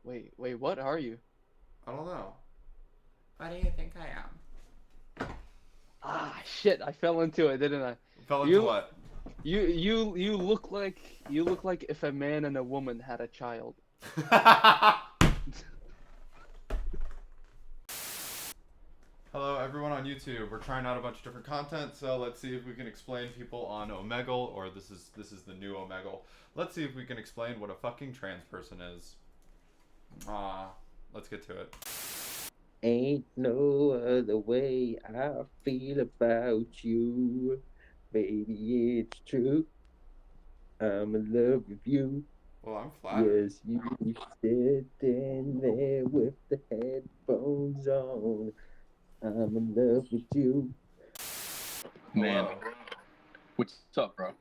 Wait, what are you? I don't know. What do you think I am? Ah, shit! I fell into it, didn't I? Fell into You, what? you look like if a man and a woman had a child. Hello everyone on YouTube. We're trying out a bunch of different content, so let's see if we can explain people on Omegle, or this is the new Omegle. Let's see if we can explain what a fucking trans person is. Let's get to it. Ain't no other way I feel about you. Baby, it's true. I'm in love with you. Well, I'm flattered. Yes, you sitting there with the headphones on. I'm in love with you. Man, Hello. what's up, bro?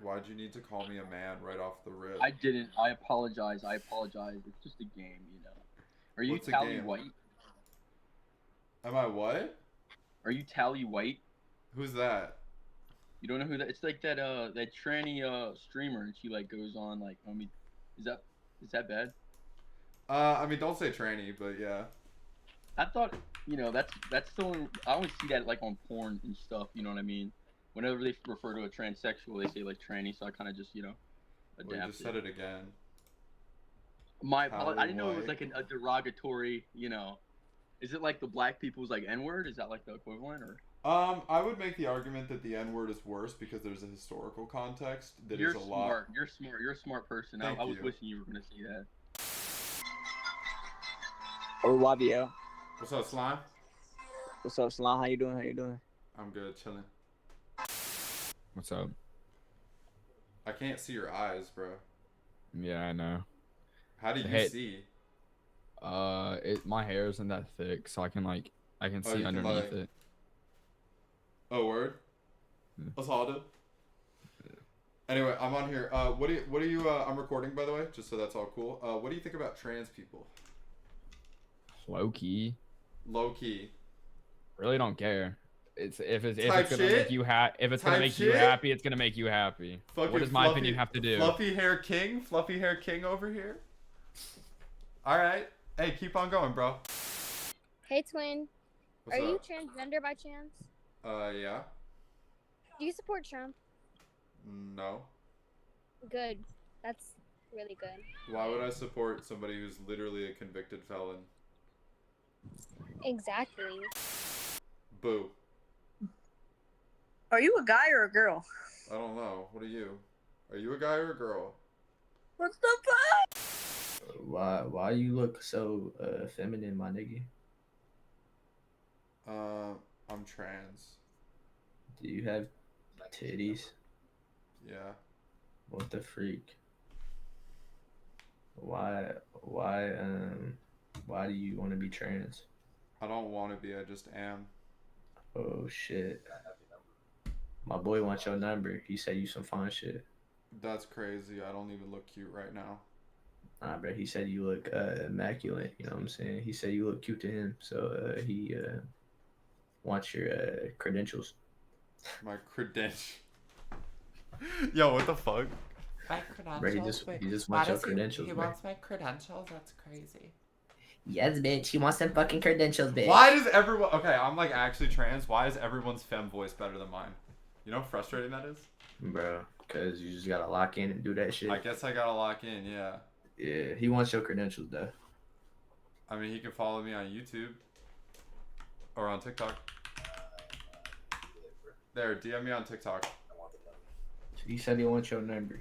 Why'd you need to call me a man right off the rip? I didn't. I apologize. It's just a game, you know. Are you What's a Tally game? White? Am I what? Are you Tally White? Who's that? You don't know who that? It's like that that tranny streamer, and she like goes on like, I mean, is that bad? I mean, don't say tranny, but yeah. I thought, that's still. I only see that like on porn and stuff. You know what I mean? Whenever they refer to a transsexual, they say like tranny. So I kind of just Well, you adapted. just said it again. My Tally apologies. I didn't know it was White. like a derogatory. Is it like the black people's like N-word? Is that like the equivalent or? I would make the argument that the N-word is worse because there's a historical context that You're is a smart. lot. You're smart. You're a smart person. Thank I was you. wishing you were gonna say that. Or Wabio. What's up, Slime? What's up, Salam? How you doing? How you doing? I'm good, chilling. What's up? I can't see your eyes, bro. Yeah, I know. How do you Hey. see? My hair isn't that thick, so I can Oh, see you can, underneath like- it. Oh, word? Yeah. That's all, dude. Anyway, I'm on here. What do you, I'm recording, by the way, just so that's all cool. What do you think about trans people? Low key, Low key. really don't care. If it's Type gonna shit? make you if it's gonna Type make you shit? happy, it's gonna make you happy. Fucking What does my opinion have to do? Fluffy hair king over here. All right. Hey, keep on going, bro. Hey, twin. What's Are you up? transgender by chance? Yeah. Do you support Trump? No. Good. That's really good. Why would I support somebody who's literally a convicted felon? Exactly. Boo. Are you a guy or a girl? I don't know. What are you? Are you a guy or a girl? What the fuck? Why you look so feminine, my nigga? I'm trans. Do you have titties? Yeah. What the freak? Why do you want to be trans? I don't want to be. I just am. Oh shit. My boy wants your number. He said you some fun shit. That's crazy. I don't even look cute right now. Nah, bro. He said you look immaculate. You know what I'm saying? He said you look cute to him. So he wants your credentials. My credential. Yo, what the fuck? My credentials? Bro, he just wants your credentials, He bro. wants my credentials? That's crazy. Yes, bitch. He wants them fucking credentials, bitch. Why does everyone... Okay, I'm like actually trans. Why is everyone's femme voice better than mine? You know how frustrating that is? Bro, because you just gotta lock in and do that shit. I guess I gotta lock in, yeah. Yeah, he wants your credentials, though. I mean, he can follow me on YouTube. Or on TikTok. There, DM me on TikTok. He said he wants your number.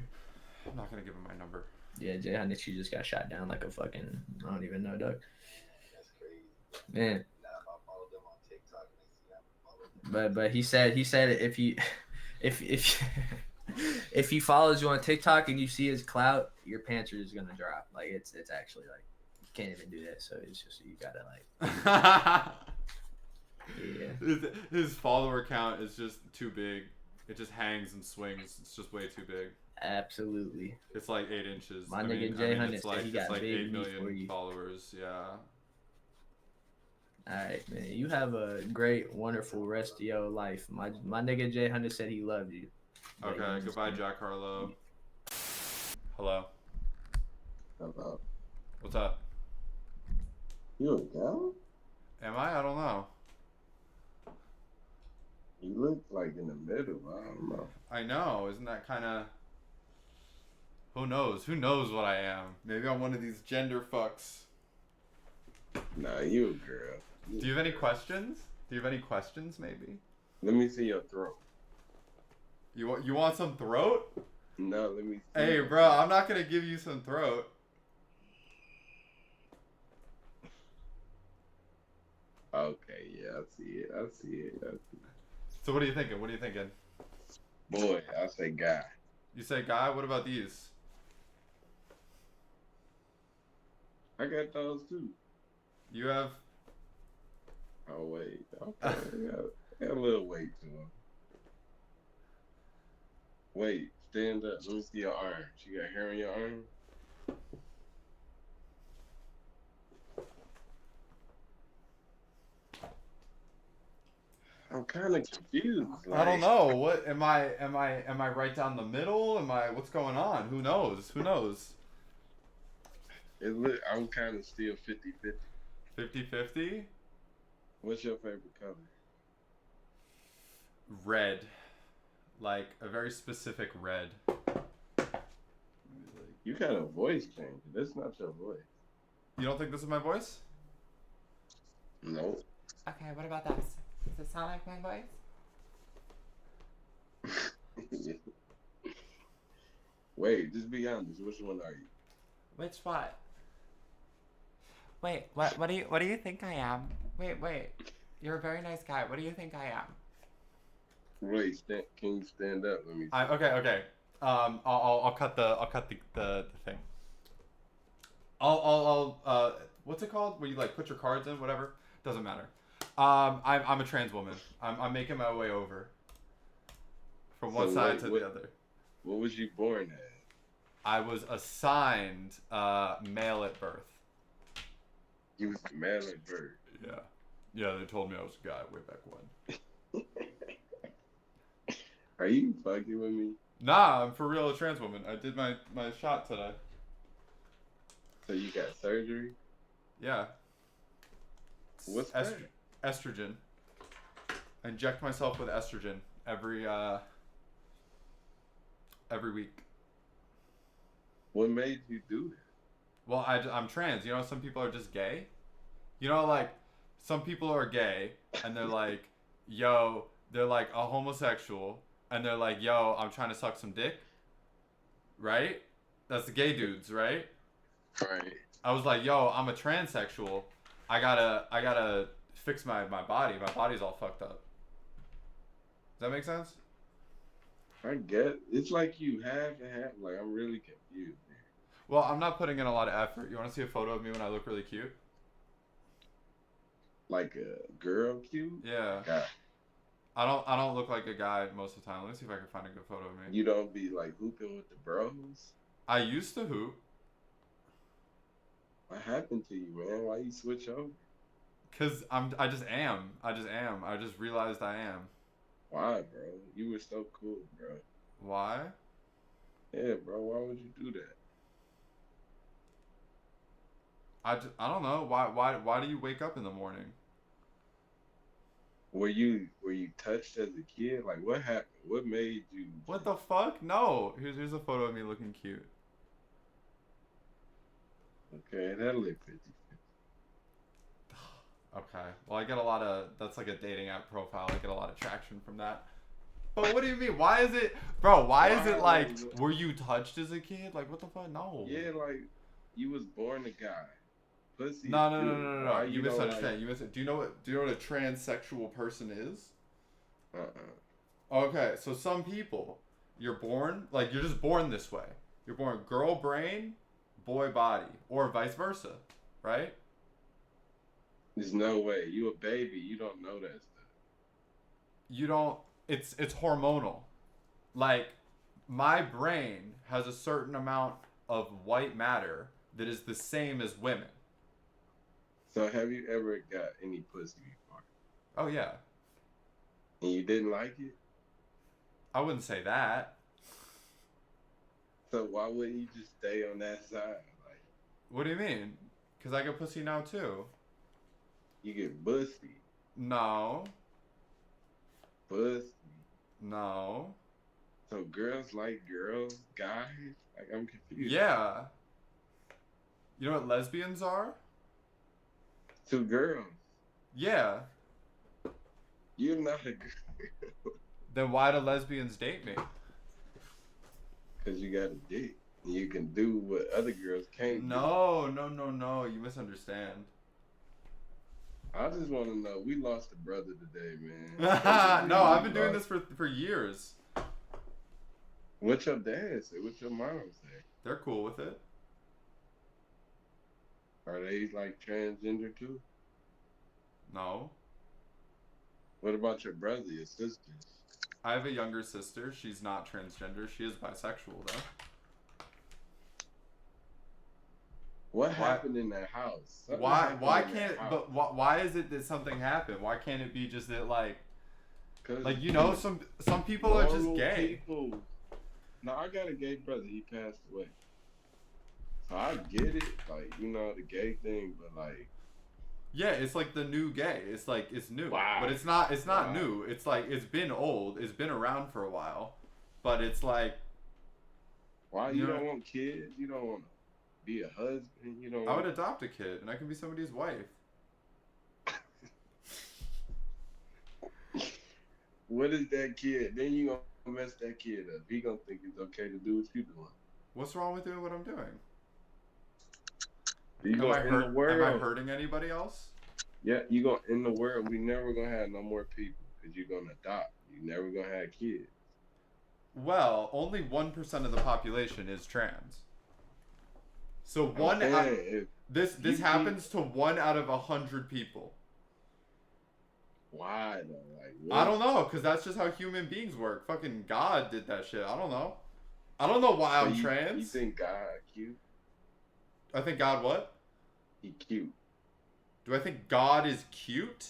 I'm not gonna give him my number. Yeah, Jay, I you just got shot down like a fucking... I don't even know, dog. Man. But he said if you if if he follows you on TikTok and you see his clout, your pants are just gonna drop. Like it's actually like you can't even do that. So it's just you gotta like yeah. His follower count is just too big. It just hangs and swings. It's just way too big. Absolutely. It's like 8 inches. My nigga Jay Hunt it's said like he got it's like big 8 meat for million you. followers. Yeah. All right, man. You have a great, wonderful rest of your life. My nigga Jay Hunter said he loved you. But Okay. you just Goodbye, can't- Jack Harlow. Hello. Hello. What's up? You a gal? Am I? I don't know. You look like in the middle. I don't know. I know. Isn't that kind of... Who knows? Who knows what I am? Maybe I'm one of these gender fucks. Nah, you a girl. Do you have any questions? Do you have any questions, maybe? Let me see your throat. You want some throat? No, let me see. Hey, your bro, throat. I'm not gonna give you some throat. Okay, yeah, I see it. I see it. I see it. So what are you thinking? What are you thinking? Boy, I say guy. You say guy? What about these? I got those too. You have... Oh, wait. Okay. got a little weight to them. Wait, stand up. Let me see your arms. You got hair on your arm? I'm kind of confused. I don't know. What am I? Am I right down the middle? Am I? What's going on? Who knows? Who knows? I'm kind of still 50-50. 50-50? What's your favorite color? Red. Like a very specific red. You got a voice change. That's not your voice. You don't think this is my voice? No. Okay, what about this? Does it sound like my voice? Wait, just be honest. Which one are you? Which what? Wait, what do you think I am? Wait. You're a very nice guy. What do you think I am? Wait, can you stand up? Let me see. Okay. I'll cut the thing. I'll what's it called? Where you like put your cards in, whatever. Doesn't matter. I'm a trans woman. I'm making my way over from one side to the other. What was you born as? I was assigned male at birth. You was a male at birth. Yeah, they told me I was a guy way back when. Are you fucking with me? Nah, I'm for real a trans woman. I did my shot today. So you got surgery? Yeah. What's that? Estrogen. I inject myself with estrogen every week. What made you do that? Well, I'm trans. You know, some people are just gay. You know, like, some people are gay, and they're like, yo, they're like a homosexual, and they're like, yo, I'm trying to suck some dick. Right? That's the gay dudes, right? Right. I was like, yo, I'm a transsexual. I gotta fix my body. My body's all fucked up. Does that make sense? I get it's like you have to have, like, I'm really confused. Well, I'm not putting in a lot of effort. You want to see a photo of me when I look really cute? Like a girl cute? Yeah. God. I don't look like a guy most of the time. Let me see if I can find a good photo of me. You don't be like hooping with the bros? I used to hoop. What happened to you, man? Why you switch over? Cause I just am. I just realized I am. Why, bro? You were so cool, bro. Why? Yeah, bro. Why would you do that? I don't know. Why do you wake up in the morning? Were you touched as a kid? Like, what happened? What made you? What the fuck? No. Here's a photo of me looking cute. Okay, that'll look 50. Okay. Well, I get a lot of... That's like a dating app profile. I get a lot of traction from that. But what do you mean? Why is it... Bro, why is it like... Were you touched as a kid? Like, what the fuck? No. Yeah, like, you was born a guy. Pussy. No. You misunderstand. Do you know what a transsexual person is? Okay, so some people, you're born... Like, you're just born this way. You're born girl brain, boy body. Or vice versa. Right? There's no way. You a baby. You don't know that stuff. You don't... It's hormonal. Like, my brain has a certain amount of white matter that is the same as women. So have you ever got any pussy before? Oh, yeah. And you didn't like it? I wouldn't say that. So why wouldn't you just stay on that side? Like, What do you mean? Cause I get pussy now too. You get bussy. No. Bussy. No. So girls like girls, guys? Like, I'm confused. Yeah. You know what lesbians are? Two girls. Yeah. You're not a girl. Then why do lesbians date me? Because you got a dick. And you can do what other girls can't do. No. You misunderstand. I just want to know. We lost a brother today, man. No, I've been doing this for years. What your dad say? What your mom say? They're cool with it. Are they like transgender too? No. What about your brother, your sisters? I have a younger sister. She's not transgender. She is bisexual though. What happened in that house? Something Why happened in can't that house. but why is it that something happened? Why can't it be just that like 'Cause you know some people are just normal gay. people- No, I got a gay brother. He passed away. So I get it, like, you know, the gay thing, but like, Yeah, it's like the new gay. It's like it's new. Wow. But it's not Wow. new. It's like it's been old. It's been around for a while. But it's like why You you know- don't want kids? You don't want to be a husband? You don't I would want adopt a kid and I can be somebody's wife. What is that kid? Then you gonna mess that kid up. He gonna think it's okay to do what you doing. What's wrong with doing what I'm doing? You Am gonna I, in the am I world? hurting anybody else? Yeah, you gonna in the world. We never gonna have no more people because you're gonna adopt. You never gonna have kids. Well, only 1% of the population is trans. So one I'm out, saying, if this you happens to 1 out of 100 people. why though? Like, I don't know, because that's just how human beings work. Fucking God did that shit. I don't know. I don't know why So I'm you trans. think God cute? I think God what? He cute. Do I think God is cute?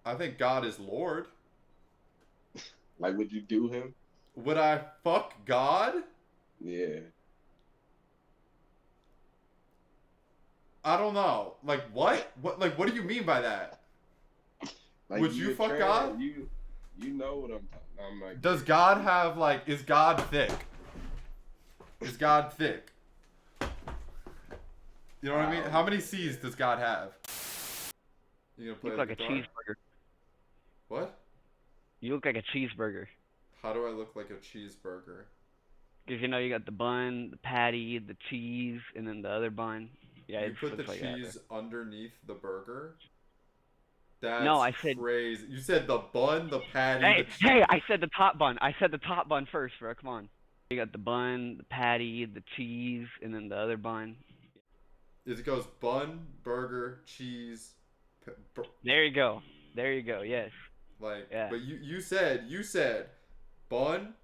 I think God is Lord. Like, would you do him? Would I fuck God? Yeah. I don't know. Like what? What do you mean by that? Like, Would you you're fuck trans, God? You know what I'm talking. I'm like, Does God have like is God thick? Is God thick? You know what I mean? How many C's does God have? You gonna play You look like the a guitar? cheeseburger. What? You look like a cheeseburger. How do I look like a cheeseburger? Because you know you got the bun, the patty, the cheese, and then the other bun. Yeah, You it put the looks like that. cheese underneath the burger? That's No, I said- crazy. You said the bun, the patty, Hey, the cheese. hey! I said the top bun. I said the top bun first, bro. Come on. You got the bun, the patty, the cheese, and then the other bun. It goes bun, burger, cheese, There you go. There you go. Yes. like. Yeah. But you said bun,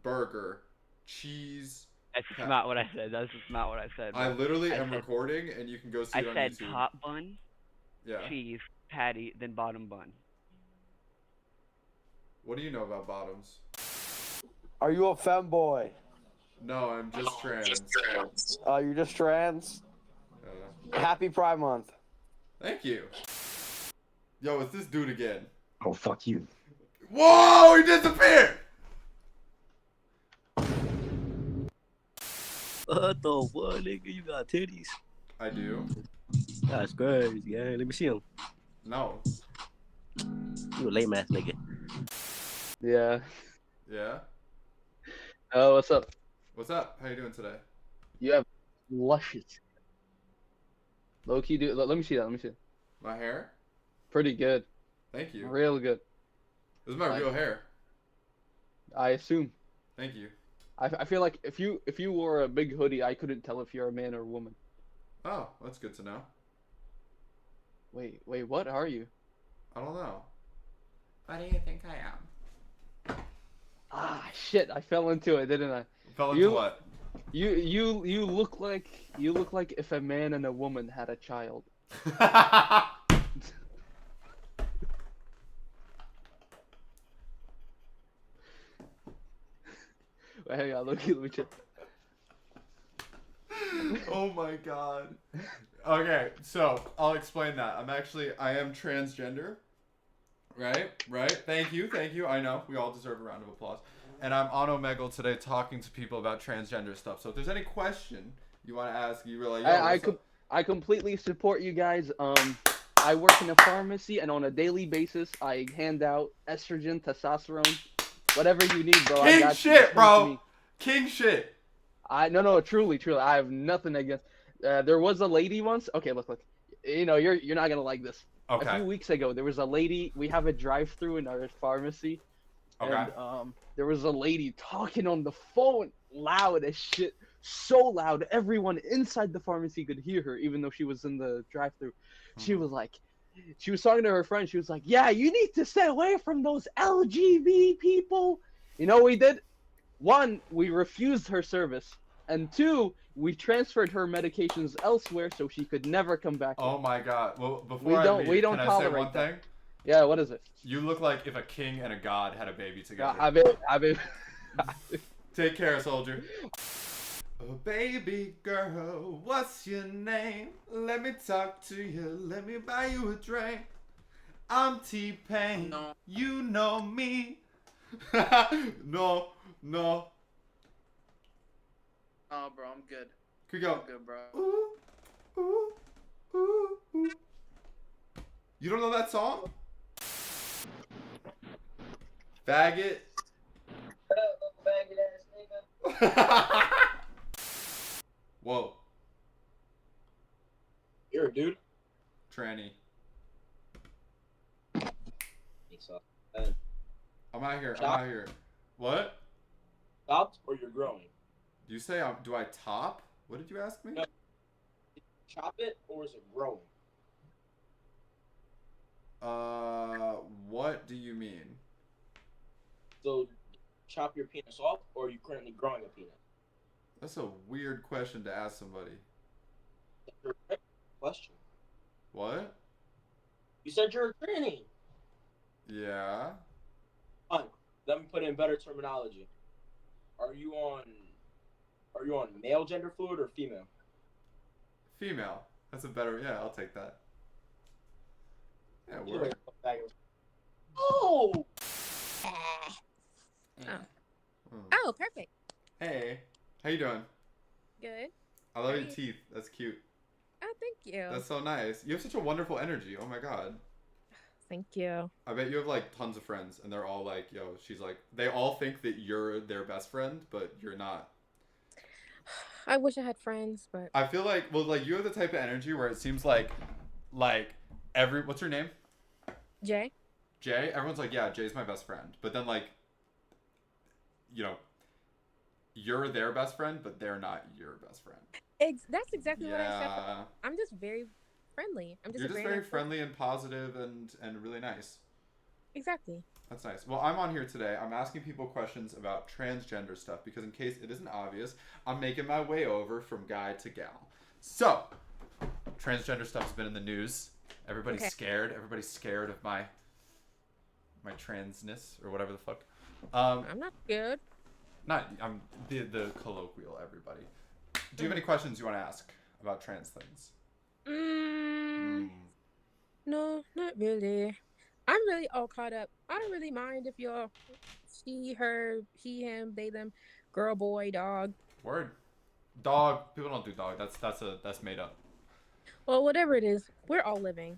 burger, cheese. That's just not what I said. That's just not what I said. I bro. literally I am said- recording, and you can go see I it on said YouTube. top bun, Yeah. cheese, patty, then bottom bun. What do you know about bottoms? Are you a femboy? No, I'm just trans. You're just trans? Uh, Happy Pride Month. thank you. Yo, it's this dude again. Oh, fuck you. Whoa, he disappeared! What the fuck, nigga? You got titties. I do. That's crazy, yeah. Let me see them. No. You a lame ass nigga. Yeah. Yeah? Oh, what's up? What's up? How you doing today? You have luscious. Low key, dude. Let me see that. Let me see. My hair? Pretty good. Thank you. Real good. This is my Like- real hair. I assume. Thank you. I feel like if you wore a big hoodie, I couldn't tell if you're a man or a woman. Oh, that's good to know. Wait, what are you? I don't know. What do you think I am? Ah, shit! I fell into it, didn't I? Fell into You- what? You look like if a man and a woman had a child. Wait, hang on, let me check. Oh my god. Okay, so I'll explain that. I am transgender. Right? Thank you. I know. We all deserve a round of applause. And I'm on Omegle today talking to people about transgender stuff. So if there's any question you want to ask, you were like, yo, I completely support you guys. I work in a pharmacy, and on a daily basis, I hand out estrogen, testosterone, whatever you need, bro. I King got shit, you. bro. King shit. No, truly, I have nothing against. There was a lady once. Okay, look. You know, you're not gonna like this. Okay. A few weeks ago, there was a lady. We have a drive-through in our pharmacy, Okay. and there was a lady talking on the phone, loud as shit, so loud everyone inside the pharmacy could hear her, even though she was in the drive-through. She was talking to her friend. She was like, "Yeah, you need to stay away from those LGBT people." You know what we did? One, we refused her service, and two, we transferred her medications elsewhere so she could never come back. Oh my god. Well, before We don't can I say tolerate one that. thing? Yeah, what is it? You look like if a king and a god had a baby together. I mean, Take care, soldier. Oh, baby girl, what's your name? Let me talk to you. Let me buy you a drink. I'm T-Pain. No. You know me. No. Oh, bro, I'm good. Could go. I'm good, bro. Ooh, ooh, ooh, ooh. You don't know that song? Faggot. Whoa. You're a dude. Tranny. So, I'm out here. What? Stopped or you're growing? Do you say do I top? What did you ask me? No. Chop it or is it growing? What do you mean? So, chop your penis off or are you currently growing a penis? That's a weird question to ask somebody. That's your question. What? You said you're a tranny. Yeah. Fine. Let me put in better terminology. Are you on male gender fluid or female? Female. That's a better. Yeah, I'll take that. Yeah, we're. Oh. Oh, perfect. Hey, how you doing? Good. I love your teeth. That's cute. Oh, thank you. That's so nice. You have such a wonderful energy. Oh my god. Thank you. I bet you have like tons of friends, and they're all like, "Yo," she's like, they all think that you're their best friend, but you're not. I wish I had friends, but I feel like, well, like you have the type of energy where it seems like what's your name? Jay. Jay. Everyone's like, yeah, Jay's my best friend, but then like, you know, you're their best friend, but they're not your best friend. That's exactly what I said. I'm just very friendly. You're just very friendly and positive and really nice. Exactly. That's nice. Well, I'm on here today. I'm asking people questions about transgender stuff because in case it isn't obvious, I'm making my way over from guy to gal. So, transgender stuff has been in the news. Everybody's scared. Everybody's scared of my transness or whatever the fuck. I'm not scared. I'm the colloquial everybody. Do you have any questions you want to ask about trans things? No, not really. I'm really all caught up. I don't really mind if you're she, her, he, him, they, them, girl, boy, dog. Word. Dog. People don't do dog. That's made up. Well, whatever it is, we're all living.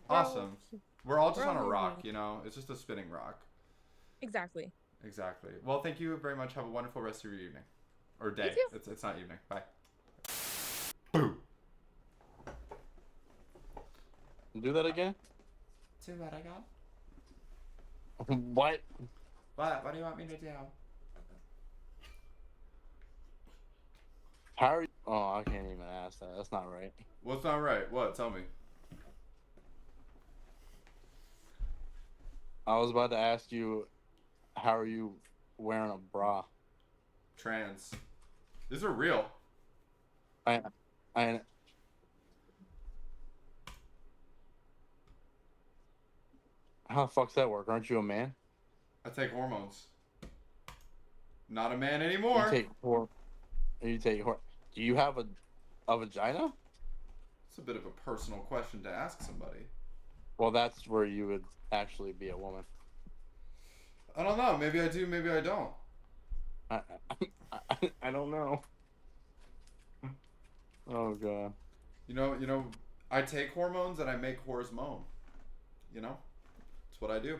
Awesome. We're all just on a rock, you know? It's just a spinning rock. Exactly. Exactly. Well, thank you very much. Have a wonderful rest of your evening. Or day. It's not evening. Bye. Boo. Do that again? Do what I got? What? What do you want me to do? How are you? Oh, I can't even ask that. That's not right. What's not right? What? Tell me. I was about to ask you, how are you wearing a bra? Trans. These are real. I How the fuck's that work? Aren't you a man? I take hormones. Not a man anymore. You take Do you have A vagina? It's a bit of a personal question to ask somebody. Well, that's where you would actually be a woman. I don't know. Maybe I do. Maybe I don't. I don't know. Oh god. You know, I take hormones and I make whores moan. You know, it's what I do.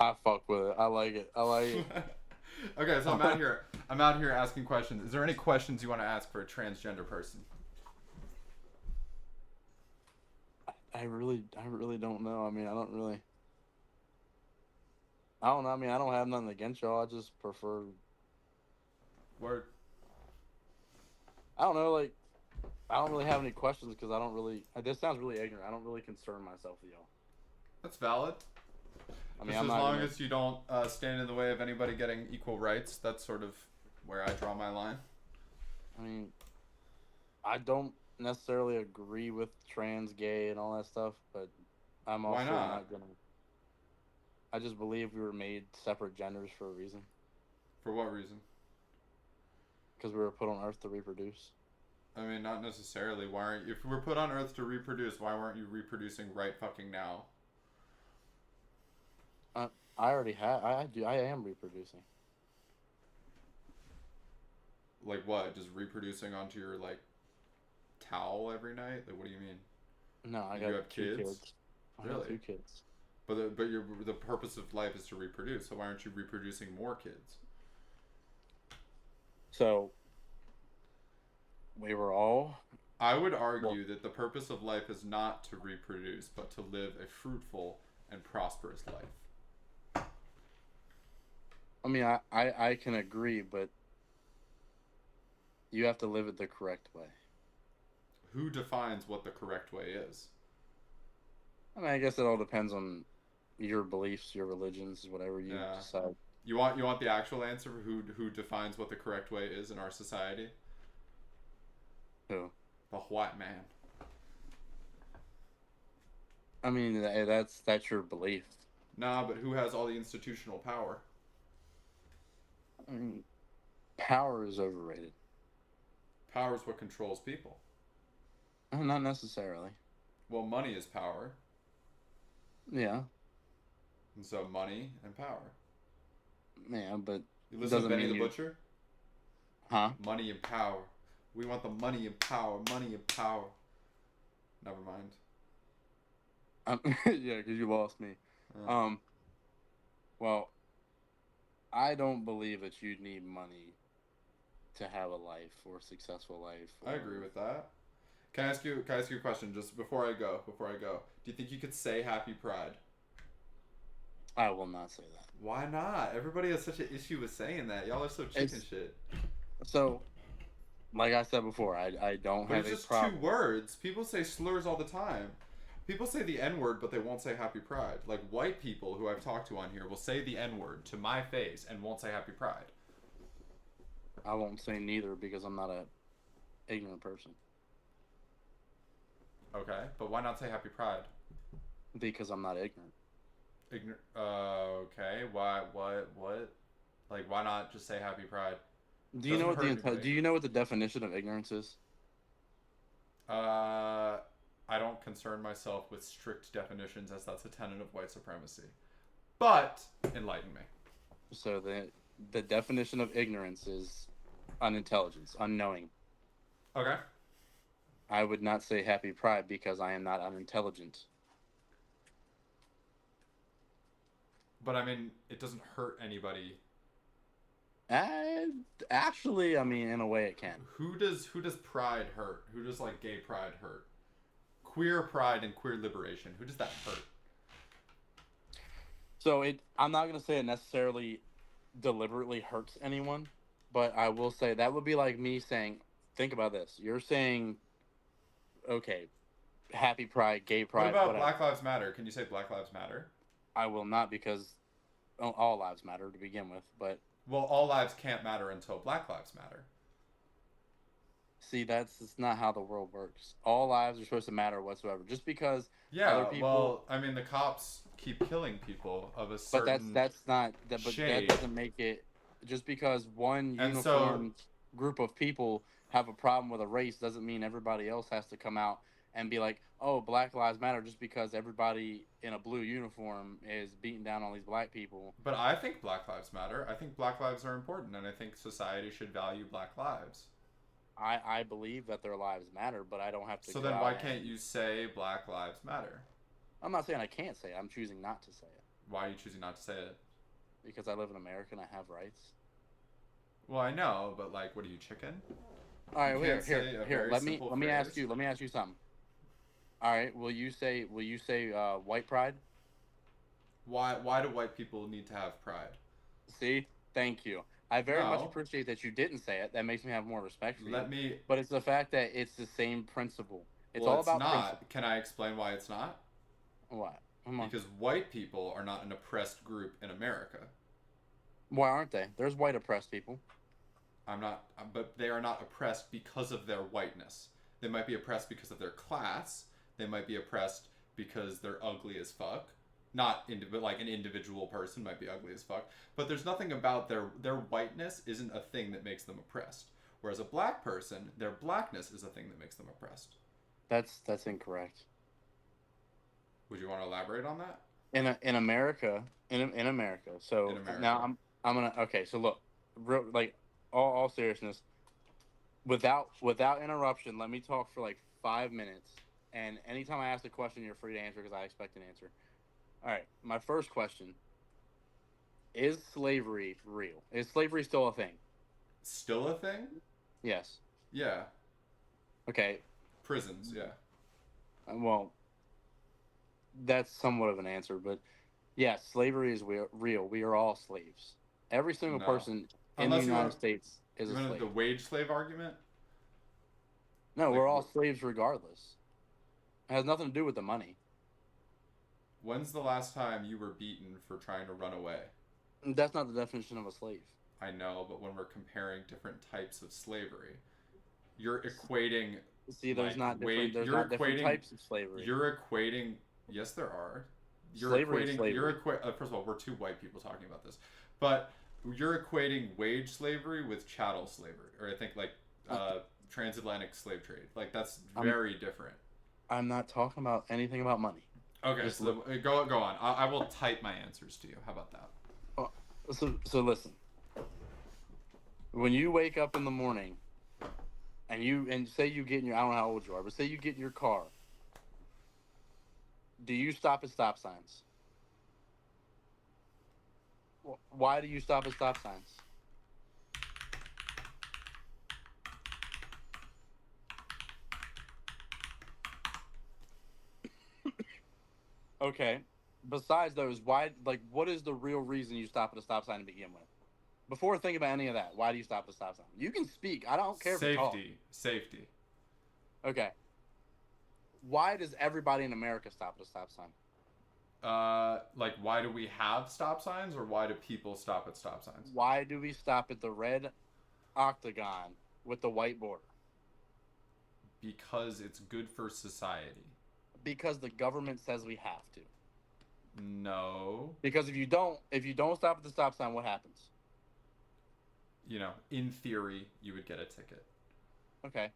I fuck with it. I like it. I like it. Okay, so I'm out here. I'm out here asking questions. Is there any questions you want to ask for a transgender person? I really don't know. I mean, I don't know. I mean, I don't have nothing against y'all. I just prefer. Word. I don't know. Like, I don't really have any questions because I don't really. This sounds really ignorant. I don't really concern myself with y'all. That's valid. I mean, Just I'm as not long gonna- as you don't stand in the way of anybody getting equal rights, that's sort of where I draw my line. I mean, I don't necessarily agree with trans, gay, and all that stuff, but I'm Why also not? not gonna. I just believe we were made separate genders for a reason. For what reason? Because we were put on Earth to reproduce. I mean, not necessarily. Why aren't if we're put on Earth to reproduce? Why weren't you reproducing right fucking now? I already have. I do. I am reproducing. Like what? Just reproducing onto your like towel every night? Like what do you mean? No, I You got have two kids? kids. I Really? have 2 kids. But the purpose of life is to reproduce. So why aren't you reproducing more kids? So we were all. I would argue that the purpose of life is not to reproduce, but to live a fruitful and prosperous life. I mean, I can agree, but you have to live it the correct way. Who defines what the correct way is? I mean, I guess it all depends on your beliefs, your religions, whatever you decide. You want the actual answer for who defines what the correct way is in our society? Who? The white man. I mean, that's your belief. Nah, but who has all the institutional power? I mean, power is overrated. Power is what controls people. Not necessarily. Well, money is power. Yeah. And so money and power. Yeah, but You listen to Benny the Butcher? Huh? Money and power. We want the money and power. Money and power. Never mind. Yeah, because you lost me. Well, I don't believe that you need money to have a life or a successful life. I agree with that. Can I ask you a question just before I go? Do you think you could say Happy Pride? I will not say that. Why not? Everybody has such an issue with saying that. Y'all are so chicken shit. So, like I said before, I don't But have it's a just problem. 2 words. People say slurs all the time. People say the N-word, but they won't say Happy Pride. Like white people who I've talked to on here will say the N-word to my face and won't say Happy Pride. I won't say neither because I'm not a ignorant person. Okay, but why not say Happy Pride? Because I'm not ignorant. Okay. Why? What? Like, why not just say Happy Pride? Do you know what the definition of ignorance is? I don't concern myself with strict definitions as that's a tenet of white supremacy. But enlighten me. So the definition of ignorance is unintelligence, unknowing. Okay. I would not say Happy Pride because I am not unintelligent. But I mean, it doesn't hurt anybody. Actually, I mean, in a way, it can. Who does pride hurt? Who does like gay pride hurt? Queer pride and queer liberation. Who does that hurt? So I'm not gonna say it necessarily deliberately hurts anyone, but I will say that would be like me saying, think about this. You're saying, okay, Happy Pride, gay pride. What about whatever. Black Lives Matter? Can you say Black Lives Matter? I will not because all lives matter to begin with, but. Well, all lives can't matter until Black Lives Matter. See, that's not how the world works. All lives are supposed to matter whatsoever. Just because Yeah, other people. well, I mean, the cops keep killing people of a certain. But that's not. But shade. that doesn't make it. Just because one And uniform group of people have a problem with a race doesn't mean everybody else has to come out and be like, oh, Black Lives Matter just because everybody in a blue uniform is beating down all these black people. But I think Black Lives matter. I think Black lives are important, and I think society should value Black lives. I believe that their lives matter, but I don't have to. So go then out why and- can't you say Black Lives Matter? I'm not saying I can't say it. I'm choosing not to say it. Why are you choosing not to say it? Because I live in America and I have rights. Well, I know, but like, what are you, chicken? All right, You here, can't say a here. very Let me simple ask phrase? you. Let me ask you something. All right, will you say white pride? Why do white people need to have pride? See, thank you. I very much No. appreciate that you didn't say it. That makes me have more respect for you. Let me. But it's the fact that it's the same principle. It's Well, all it's about not. principle. Can I explain why it's not? What? Come on. Because white people are not an oppressed group in America. Why aren't they? There's white oppressed people. I'm not, but they are not oppressed because of their whiteness. They might be oppressed because of their class. They might be oppressed because they're ugly as fuck. But like an individual person might be ugly as fuck. But there's nothing about their whiteness isn't a thing that makes them oppressed. Whereas a black person, their blackness is a thing that makes them oppressed. That's incorrect. Would you want to elaborate on that? In America, in America. So In America. now I'm gonna okay. So look, real, like all seriousness, without interruption, let me talk for like 5 minutes. And anytime I ask a question, you're free to answer because I expect an answer. All right, my first question: is slavery real? Is slavery still a thing? Still a thing? Yes. Yeah. Okay. Prisons, yeah. Well, that's somewhat of an answer, but yes, slavery is real. We are all slaves. Every single No. person in Unless the you United want- States is You a want slave. the wage slave argument? No, Like, we're all slaves regardless. It has nothing to do with the money. When's the last time you were beaten for trying to run away? That's not the definition of a slave. I know, but when we're comparing different types of slavery, you're equating. See, there's like, not different. wage- There's you're not different equating- types of slavery. You're equating. Yes, there are. You're Slavery is equating. slavery. First of all, we're two white people talking about this, but you're equating wage slavery with chattel slavery, or I think like transatlantic slave trade. Like that's very different. I'm not talking about anything about money. Okay, Just so go on. I will type my answers to you. How about that? So listen. When you wake up in the morning, and say you get in your, I don't know how old you are, but say you get in your car. Do you stop at stop signs? Why do you stop at stop signs? Okay. Besides those, why? Like, what is the real reason you stop at a stop sign to begin with? Before thinking about any of that, why do you stop at a stop sign? You can speak. I don't care if you talk. Safety. Okay. Why does everybody in America stop at a stop sign? Like, why do we have stop signs, or why do people stop at stop signs? Why do we stop at the red octagon with the white border? Because it's good for society. Because the government says we have to. No. Because if you don't stop at the stop sign, what happens? You know, in theory, you would get a ticket. Okay.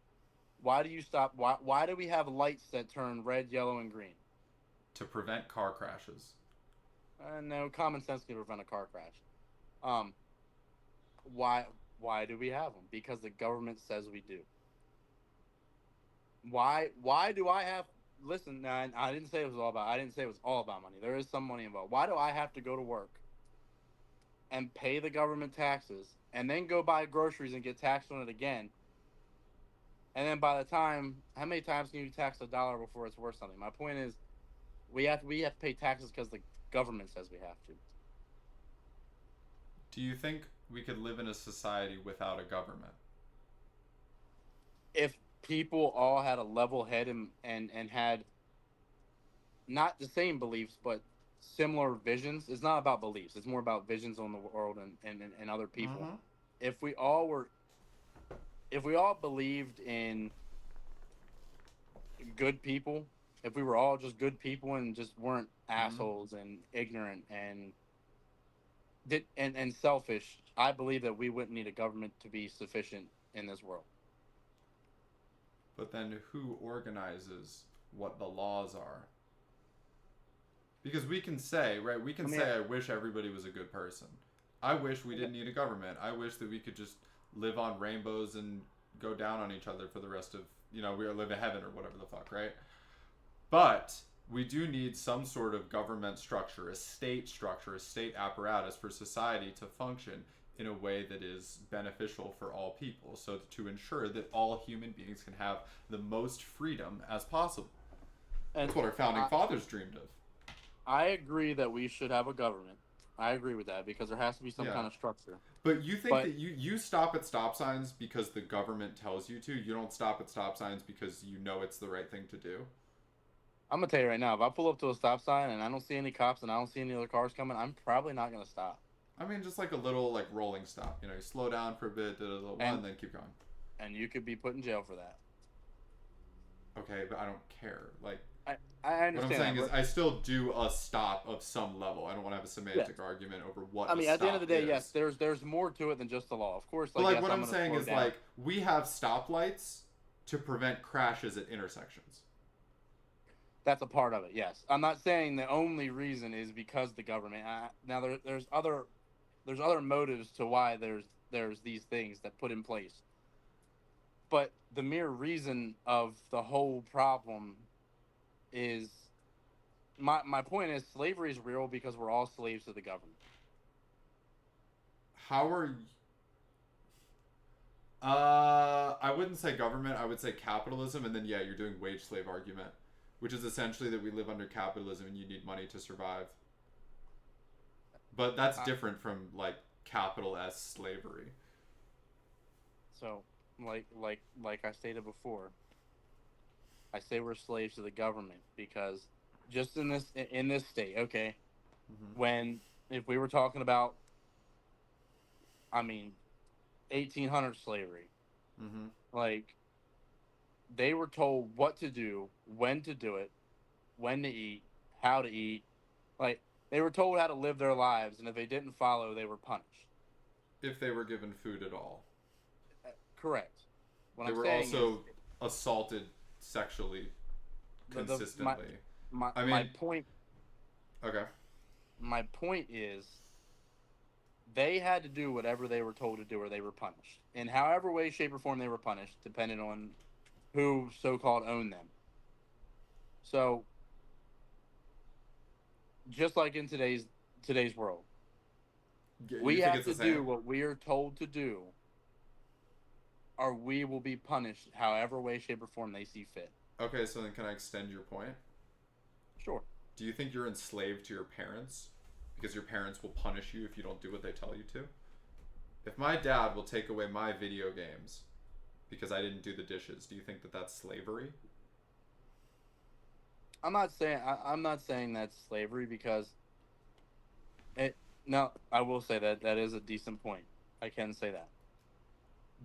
Why do you stop? Why do we have lights that turn red, yellow, and green? To prevent car crashes. No, common sense can prevent a car crash. Why do we have them? Because the government says we do. Why do I have? Listen, I didn't say it was all about. I didn't say it was all about money. There is some money involved. Why do I have to go to work and pay the government taxes, and then go buy groceries and get taxed on it again? And then by the time, how many times can you tax $1 before it's worth something? My point is, we have to pay taxes because the government says we have to. Do you think we could live in a society without a government? If people all had a level head and had not the same beliefs but similar visions, it's not about beliefs. It's more about visions on the world and other people. Mhm. If we all believed in good people, if we were all just good people and just weren't assholes and ignorant and selfish, I believe that we wouldn't need a government to be sufficient in this world. but then who organizes what the laws are? Because we can say, right, we can say, I wish everybody was a good person. I wish we didn't need a government. I wish that we could just live on rainbows and go down on each other for the rest of, we live in heaven or whatever the fuck, right? But we do need some sort of government structure, a state apparatus for society to function in a way that is beneficial for all people, so to ensure that all human beings can have the most freedom as possible. And that's what our founding fathers dreamed of. I agree that we should have a government. I agree with that because there has to be some kind of structure. But you think that you stop at stop signs because the government tells you to? You don't stop at stop signs because you know it's the right thing to do? I'm going to tell you right now, if I pull up to a stop sign and I don't see any cops and I don't see any other cars coming, I'm probably not going to stop. I mean, just like a little rolling stop. You slow down for a bit, and then keep going. And you could be put in jail for that. Okay, but I don't care. I understand. What I'm saying is I still do a stop of some level. I don't want to have a semantic argument over what. I mean, at the end of the day, yes, there's more to it than just the law. Of course, but what I'm saying is we have stoplights to prevent crashes at intersections. That's a part of it. Yes, I'm not saying the only reason is because the government. Now there's other motives to why there's these things that put in place. But the mere reason of the whole problem is my point is slavery is real because we're all slaves to the government. How are you? I wouldn't say government. I would say capitalism, and then you're doing wage slave argument, which is essentially that we live under capitalism and you need money to survive. But that's different from capital S slavery. So, like I stated before, I say we're slaves to the government because just in this state, okay, if we were talking about, 1800 slavery, they were told what to do, when to do it, when to eat, how to eat, they were told how to live their lives, and if they didn't follow, they were punished. If they were given food at all. Correct. They were also assaulted sexually consistently. My point. Okay. My point is, they had to do whatever they were told to do, or they were punished. In however way, shape, or form they were punished, depending on who so-called owned them. So, just like in today's world, we have to do what we are told to do, or we will be punished however way, shape, or form they see fit. Okay, so then can I extend your point? Sure. Do you think you're enslaved to your parents? Because your parents will punish you if you don't do what they tell you to? If my dad will take away my video games because I didn't do the dishes, do you think that that's slavery? I'm not saying that's slavery because no, I will say that is a decent point. I can say that.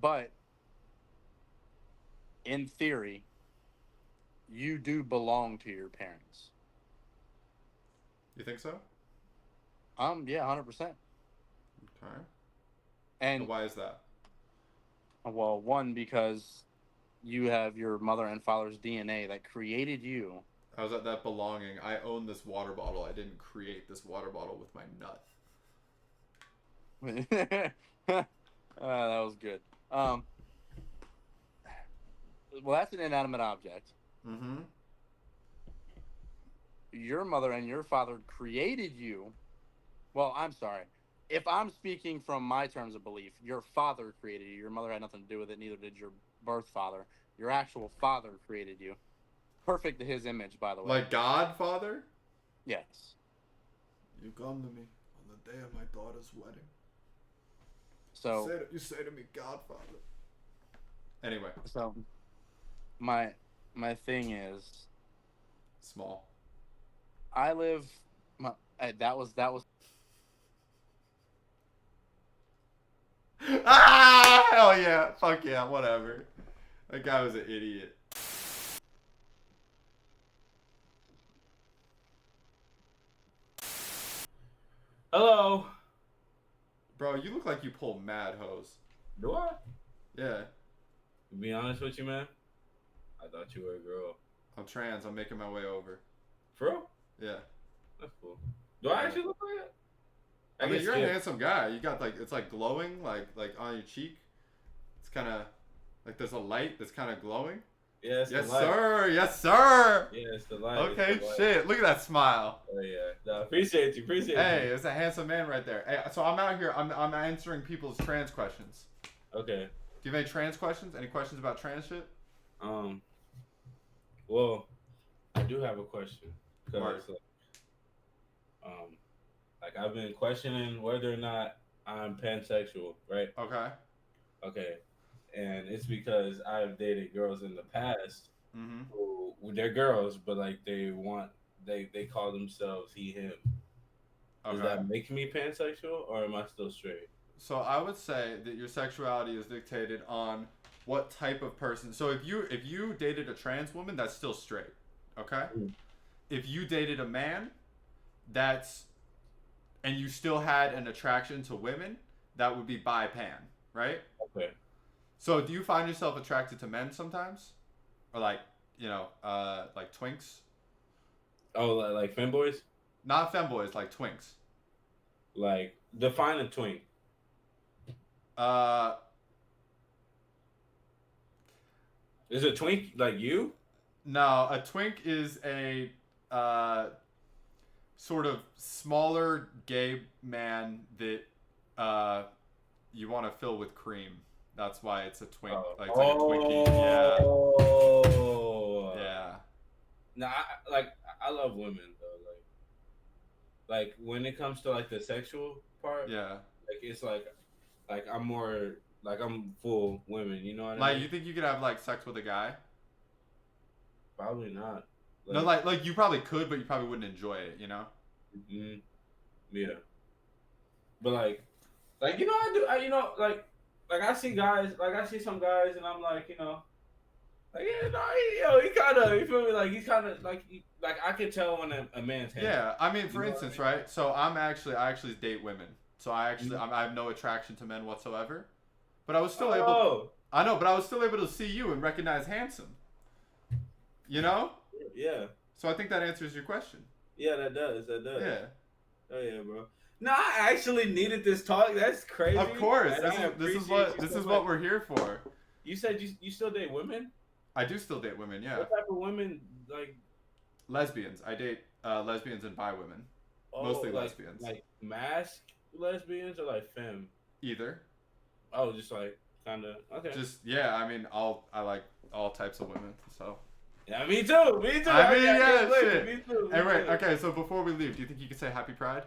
But in theory, you do belong to your parents. You think so? Yeah, 100%. Okay. And why is that? Well, one, because you have your mother and father's DNA that created you. How's that belonging? I own this water bottle. I didn't create this water bottle with my nut. That was good. Well, that's an inanimate object. Mm-hmm. Your mother and your father created you. Well, I'm sorry. If I'm speaking from my terms of belief, your father created you. Your mother had nothing to do with it. Neither did your birth father. Your actual father created you. Perfect to his image, by the way. Like God, Father? Yes. You come to me on the day of my daughter's wedding. So you say to me, Godfather. Anyway. So my thing is small. I live. That was. Ah! Hell yeah! Fuck yeah! Whatever. That guy was an idiot. Hello. Bro, you look like you pull mad hose. Do I? Yeah. To be honest with you, man, thought you were a girl. I'm trans. I'm making my way over. For real? Yeah. That's cool. Do I actually look like that? I mean, guess, you're a yeah. handsome guy. You got like it's like glowing, like on your cheek. It's kind of like there's a light that's kind of glowing. Yeah, it's Yes, the light. sir. Yes, sir. Yeah, it's the light. Okay, it's the light. shit. Look at that smile. Oh yeah. No, appreciate you. Appreciate Hey, you. it's a handsome man right there. Hey, so I'm out here. I'm answering people's trans questions. Okay. Do you have any trans questions? Any questions about trans shit? Well, I do have a question Mark. because like I've been questioning whether or not I'm pansexual, right? Okay. Okay. And it's because I've dated girls in the past who they're girls, but like they call themselves he, him. Does Okay. that make me pansexual or am I still straight? So I would say that your sexuality is dictated on what type of person. So if you dated a trans woman, that's still straight. Okay? If you dated a man, and you still had an attraction to women, that would be bi-pan, right? Okay. So do you find yourself attracted to men sometimes? Or like twinks? Oh, like femboys? Not femboys, like twinks. Like define a twink. Is a twink like you? No, a twink is a sort of smaller gay man that you want to fill with cream. That's why it's a twink. Like it's like a Twinkie. Yeah. Yeah. Nah, I love women though. Like when it comes to like the sexual part. Yeah. Like it's like I'm more like I'm full women. You know what I Like mean? you think you could have like sex with a guy? Probably not. No, like you probably could, but you probably wouldn't enjoy it. You know? Yeah. But like you know I see guys, like I see some guys, and I'm like, you know, like yeah, no, he kind of, you feel me? Like he's kind of like I can tell when a man's handsome. Yeah, I mean, for instance, right? So I actually date women. So I have no attraction to men whatsoever. But I was still able. I know, but I was still able to see you and recognize handsome. You know? Yeah. So I think that answers your question. Yeah, that does. Yeah. Oh yeah, bro. No, I actually needed this talk. That's crazy. Of course. And I This is appreciate what we're here for. You said you still date women? I do still date women, yeah. What type of women like? Lesbians. I date lesbians and bi women. Mostly like, lesbians. Like mask lesbians or like femme? Either. Oh, just like kind of okay. Just yeah. I mean, I like all types of women. So. Yeah, me too. Me too. I mean, yeah, shit. Me too. Hey, right. Okay, so before we leave, do you think you could say Happy Pride?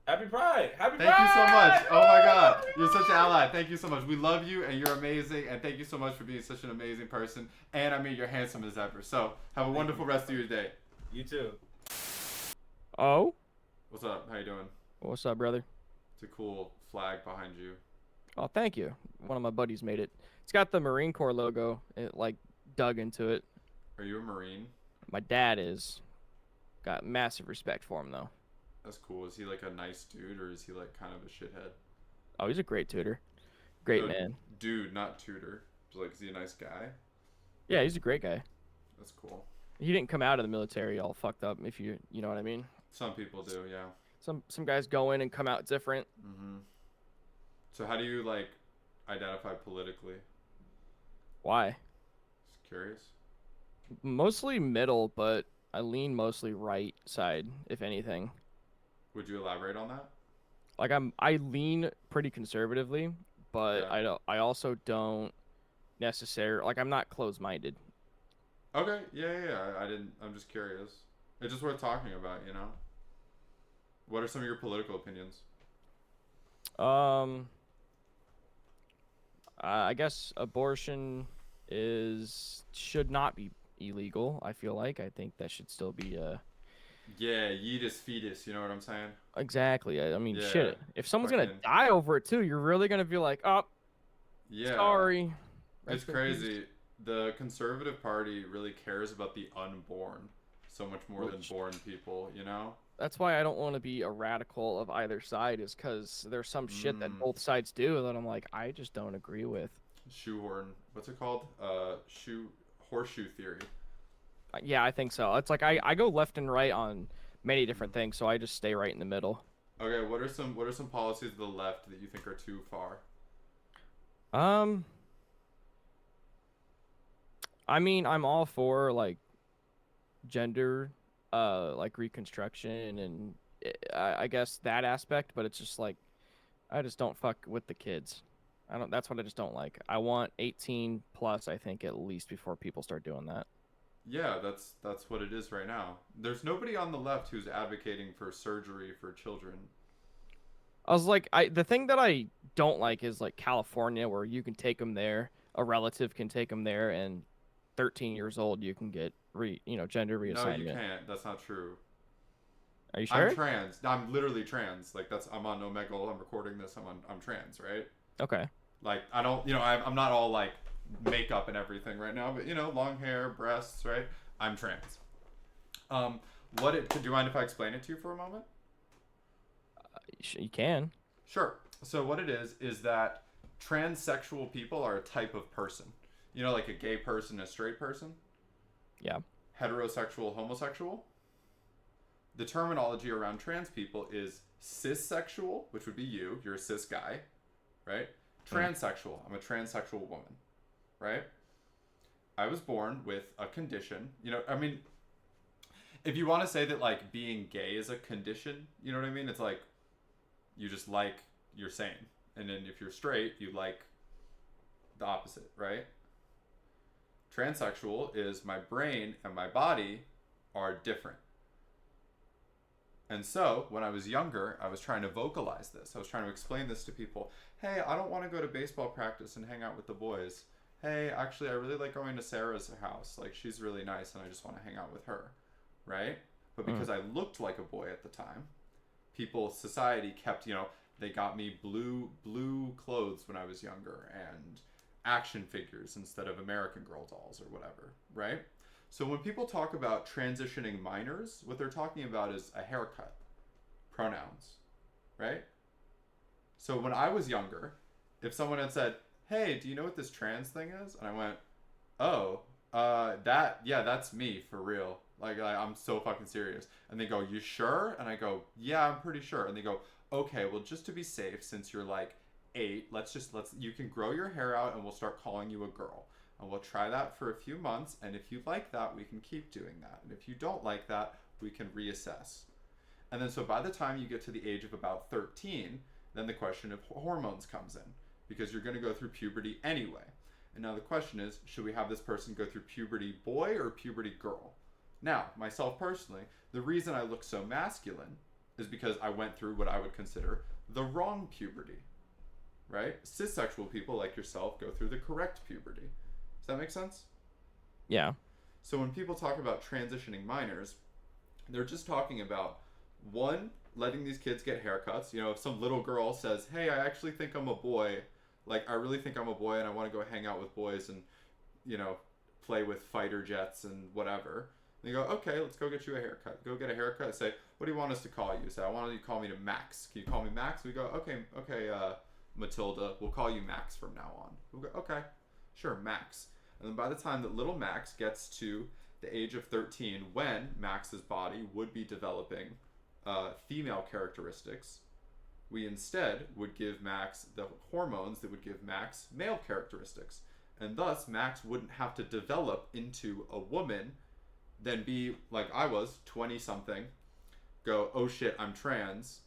Happy Pride. Happy Thank Pride. you so much. Oh my God, you're such an ally. Thank you so much. We love you, and you're amazing. And thank you so much for being such an amazing person. And I mean, you're handsome as ever. So have a wonderful rest of your day. You too. Oh. What's up? How you doing? What's up, brother? It's a cool flag behind you. Oh, thank you. One of my buddies made it. It's got the Marine Corps logo. It like dug into it. Are you a Marine? My dad is. Got massive respect for him though. That's cool. Is he like a nice dude, or is he like kind of a shithead? Oh, he's a great tutor. Great No, man. Dude, not tutor. So, like, is he a nice guy? Yeah, he's a great guy. That's cool. He didn't come out of the military all fucked up, if you know what I mean. Some people do, yeah. Some guys go in and come out different. Mm-hmm. So how do you like identify politically? Why? Just curious. Mostly middle, but I lean mostly right side, if anything. Would you elaborate on that? Like I lean pretty conservatively, but Yeah. I also don't necessarily like I'm not closed-minded. Okay, yeah. I'm just curious. It's just worth talking about, you know. What are some of your political opinions? I guess abortion should not be illegal. I feel like I think that should still be Yeah, yeetus fetus. You know what I'm saying? Exactly. I mean, Yeah, shit. If someone's gonna fucking- die over it too, you're really gonna be like, oh, Yeah. sorry. It's Rest in crazy. The Conservative Party really cares about the unborn so much more than born people, you know? That's why I don't want to be a radical of either side, is because there's some shit that both sides do that I'm like, I just don't agree with. Shoehorn. What's it called? horseshoe theory. Yeah, I think so. It's like I go left and right on many different things, so I just stay right in the middle. Okay, what are some policies of the left that you think are too far? I mean, I'm all for like gender, like reconstruction and I guess that aspect, but it's just like I just don't fuck with the kids. I don't. That's what I just don't like. I want 18 plus. I think at least before people start doing that. Yeah, that's what it is right now. There's nobody on the left who's advocating for surgery for children. I was like, the thing that I don't like is like California, where you can take them there, a relative can take them there, and 13 years old you can get gender reassignment. No, you can't. That's not true. Are you sure? I'm trans. I'm literally trans. Like I'm on Omegle. I'm recording this. I'm trans, right? Okay. Like I don't, I'm not all like makeup and everything right now, but long hair, breasts, right? I'm trans. Do you mind if I explain it to you for a moment? You can. Sure. So what it is that transsexual people are a type of person. Like a gay person, a straight person. Yeah. Heterosexual, homosexual. The terminology around trans people is cissexual, which would be you. You're a cis guy, right? Transsexual. I'm a transsexual woman, right? I was born with a condition. If you want to say that like being gay is a condition, you know what I mean? It's like you just like you're sane. And then if you're straight, you like the opposite, right? Transsexual is my brain and my body are different. And so, when I was younger, I was trying to vocalize this. I was trying to explain this to people. Hey, I don't want to go to baseball practice and hang out with the boys. Hey, actually, I really like going to Sarah's house. Like, she's really nice, and I just want to hang out with her. Right? But because I looked like a boy at the time, society kept, they got me blue clothes when I was younger and action figures instead of American Girl dolls or whatever. Right? So when people talk about transitioning minors, what they're talking about is a haircut, pronouns, right? So when I was younger, if someone had said, hey, do you know what this trans thing is? And I went, oh, that's me for real. Like I'm so fucking serious. And they go, you sure? And I go, yeah, I'm pretty sure. And they go, okay, well, just to be safe, since you're like 8, you can grow your hair out and we'll start calling you a girl. And we'll try that for a few months, and if you like that, we can keep doing that. And if you don't like that, we can reassess. And then so by the time you get to the age of about 13, then the question of hormones comes in, because you're going to go through puberty anyway. And now the question is, should we have this person go through puberty boy or puberty girl? Now, myself personally, the reason I look so masculine is because I went through what I would consider the wrong puberty, right? Cissexual people like yourself go through the correct puberty. Does that make sense? Yeah. So when people talk about transitioning minors, they're just talking about, one, letting these kids get haircuts. If some little girl says, hey, I actually think I'm a boy, like I really think I'm a boy and I want to go hang out with boys and, play with fighter jets and whatever. And you go, okay, let's go get you a haircut. Go get a haircut. Say, what do you want us to call you? Say, I want you to call me to Max. Can you call me Max? We go, okay, Matilda, we'll call you Max from now on. We'll go, okay, sure, Max. And then by the time that little Max gets to the age of 13, when Max's body would be developing female characteristics, we instead would give Max the hormones that would give Max male characteristics. And thus, Max wouldn't have to develop into a woman, then be like I was, 20-something, go, oh shit, I'm trans,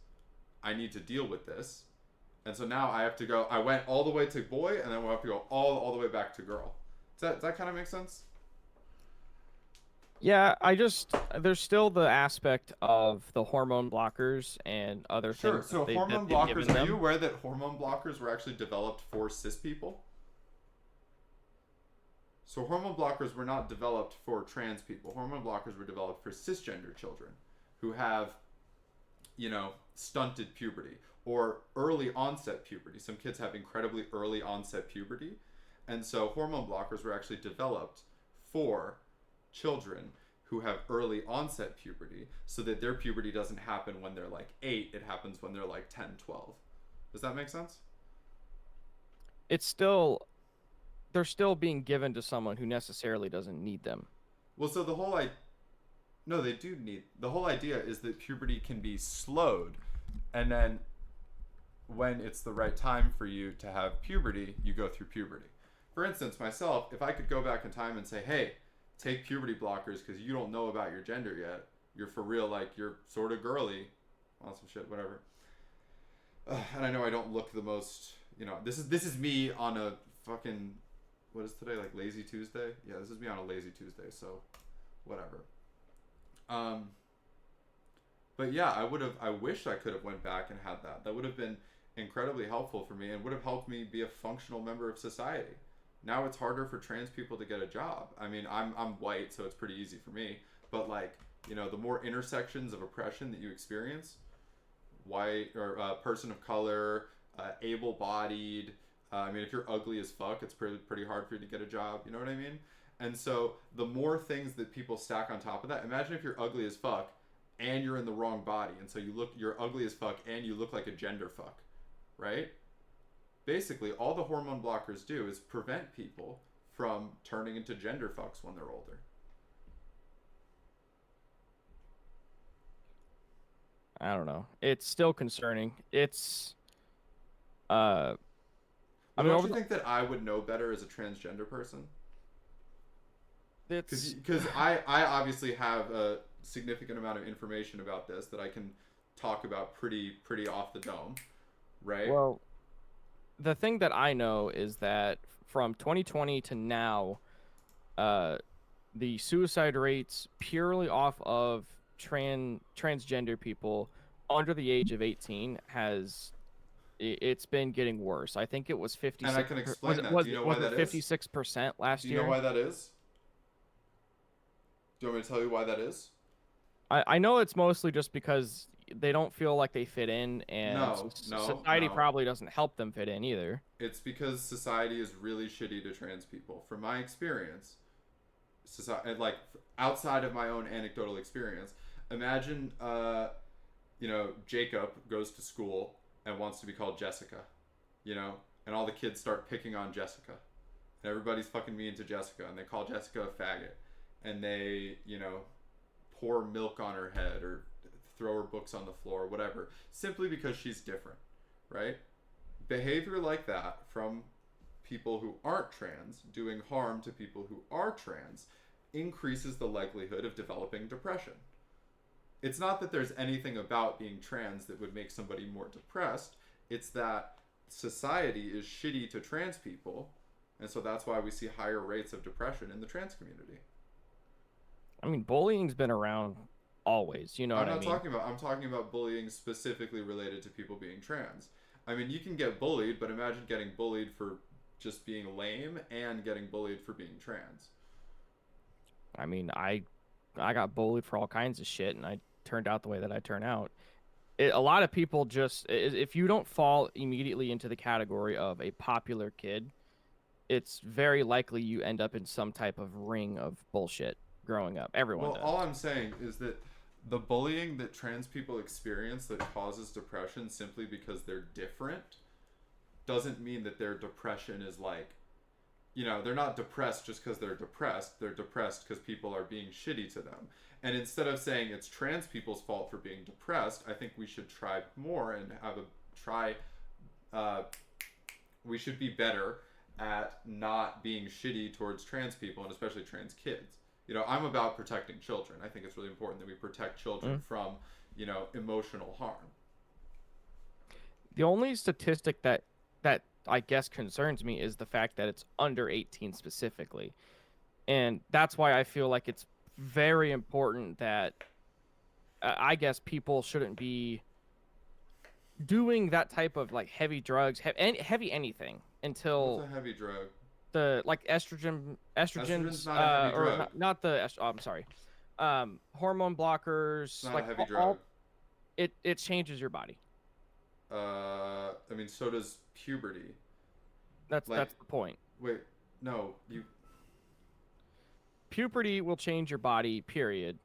I need to deal with this. And so now I have to go, I went all the way to boy, and then we'll have to go all the way back to girl. Does that kind of make sense? Yeah, there's still the aspect of the hormone blockers and other Sure, things. so hormone blockers, are you aware that hormone blockers were actually developed for cis people? So hormone blockers were not developed for trans people. Hormone blockers were developed for cisgender children who have, stunted puberty or early onset puberty. Some kids have incredibly early onset puberty. And so hormone blockers were actually developed for children who have early onset puberty so that their puberty doesn't happen when they're like 8, it happens when they're like 10, 12. Does that make sense? It's still they're still being given to someone who necessarily doesn't need them. Well, so the whole no, they do need. The whole idea is that puberty can be slowed, and then when it's the right time for you to have puberty, you go through puberty. For instance, myself, if I could go back in time and say, hey, take puberty blockers because you don't know about your gender yet. You're for real, like, you're sort of girly. On some shit, whatever. And I know I don't look the most, you know, this is me on a fucking, what is today, like Lazy Tuesday? Yeah, this is me on a Lazy Tuesday, so whatever. But yeah, I wish I could have went back and had that. That would have been incredibly helpful for me and would have helped me be a functional member of society. Now it's harder for trans people to get a job. I mean, I'm white, so it's pretty easy for me. But like, you know, the more intersections of oppression that you experience, white or person of color, able-bodied. I mean, if you're ugly as fuck, it's pretty hard for you to get a job. You know what I mean? And so the more things that people stack on top of that, imagine if you're ugly as fuck and you're in the wrong body, and so you're ugly as fuck and you look like a gender fuck, right? Basically, all the hormone blockers do is prevent people from turning into gender fucks when they're older. I don't know. It's still concerning. It's I mean, don't you think that I would know better as a transgender person? Because I obviously have a significant amount of information about this that I can talk about pretty off the dome, right? Well, the thing that I know is that from 2020 to now, the suicide rates purely off of transgender people under the age of 18 it's been getting worse. I think it was 56. And I can explain that. Do you know why that is? 56% last year. Do you know why that is? Do you want me to tell you why that is? I know it's mostly just because they don't feel like they fit in, and society probably doesn't help them fit in either. It's because society is really shitty to trans people. From my experience, society, like outside of my own anecdotal experience, imagine, you know, Jacob goes to school and wants to be called Jessica, you know, and all the kids start picking on Jessica, and everybody's fucking mean to Jessica, and they call Jessica a faggot, and they, you know, pour milk on her head or throw her books on the floor, whatever, simply because she's different, right? Behavior like that from people who aren't trans doing harm to people who are trans increases the likelihood of developing depression. It's not that there's anything about being trans that would make somebody more depressed. It's that society is shitty to trans people, and so that's why we see higher rates of depression in the trans community. I mean, bullying's been around always, you know what I mean? I'm talking about bullying specifically related to people being trans. I mean, you can get bullied, but imagine getting bullied for just being lame and getting bullied for being trans. I mean, I got bullied for all kinds of shit, and I turned out the way that I turned out. A lot of people just, if you don't fall immediately into the category of a popular kid, it's very likely you end up in some type of ring of bullshit growing up. Everyone does. All I'm saying is that the bullying that trans people experience that causes depression simply because they're different doesn't mean that their depression is like, you know, they're not depressed just because they're depressed. They're depressed because people are being shitty to them. And instead of saying it's trans people's fault for being depressed, I think we should try more and we should be better at not being shitty towards trans people and especially trans kids. You know, I'm about protecting children. I think it's really important that we protect children from, you know, emotional harm. The only statistic that I guess concerns me is the fact that it's under 18 specifically. And that's why I feel like it's very important that I guess people shouldn't be doing that type of like heavy drugs, heavy anything until... What's a heavy drug? The like estrogens not a heavy drug. Or not the I'm sorry, hormone blockers. It's not like a heavy drug. It changes your body. I mean, so does puberty. That's the point. Wait, no, puberty will change your body, period.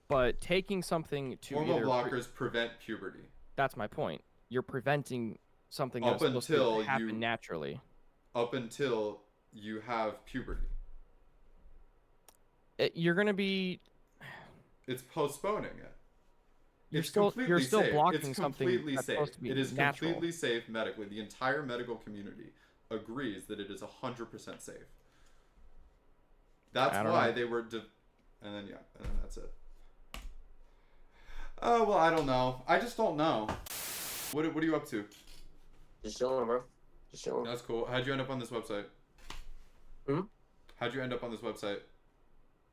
But taking something to hormone blockers prevent puberty. That's my point. You're preventing something that's supposed to happen naturally. Up until you have puberty. You're gonna be. It's postponing it. You're It's still completely safe. blocking It's something completely that's safe. supposed to be It is natural. completely safe medically. The entire medical community agrees that it is 100% safe. That's I don't why know. they were, and then that's it. Oh well, I don't know. I just don't know. What are you up to? Just chilling, bro. Just chilling. That's cool. How'd you end up on this website? How'd you end up on this website?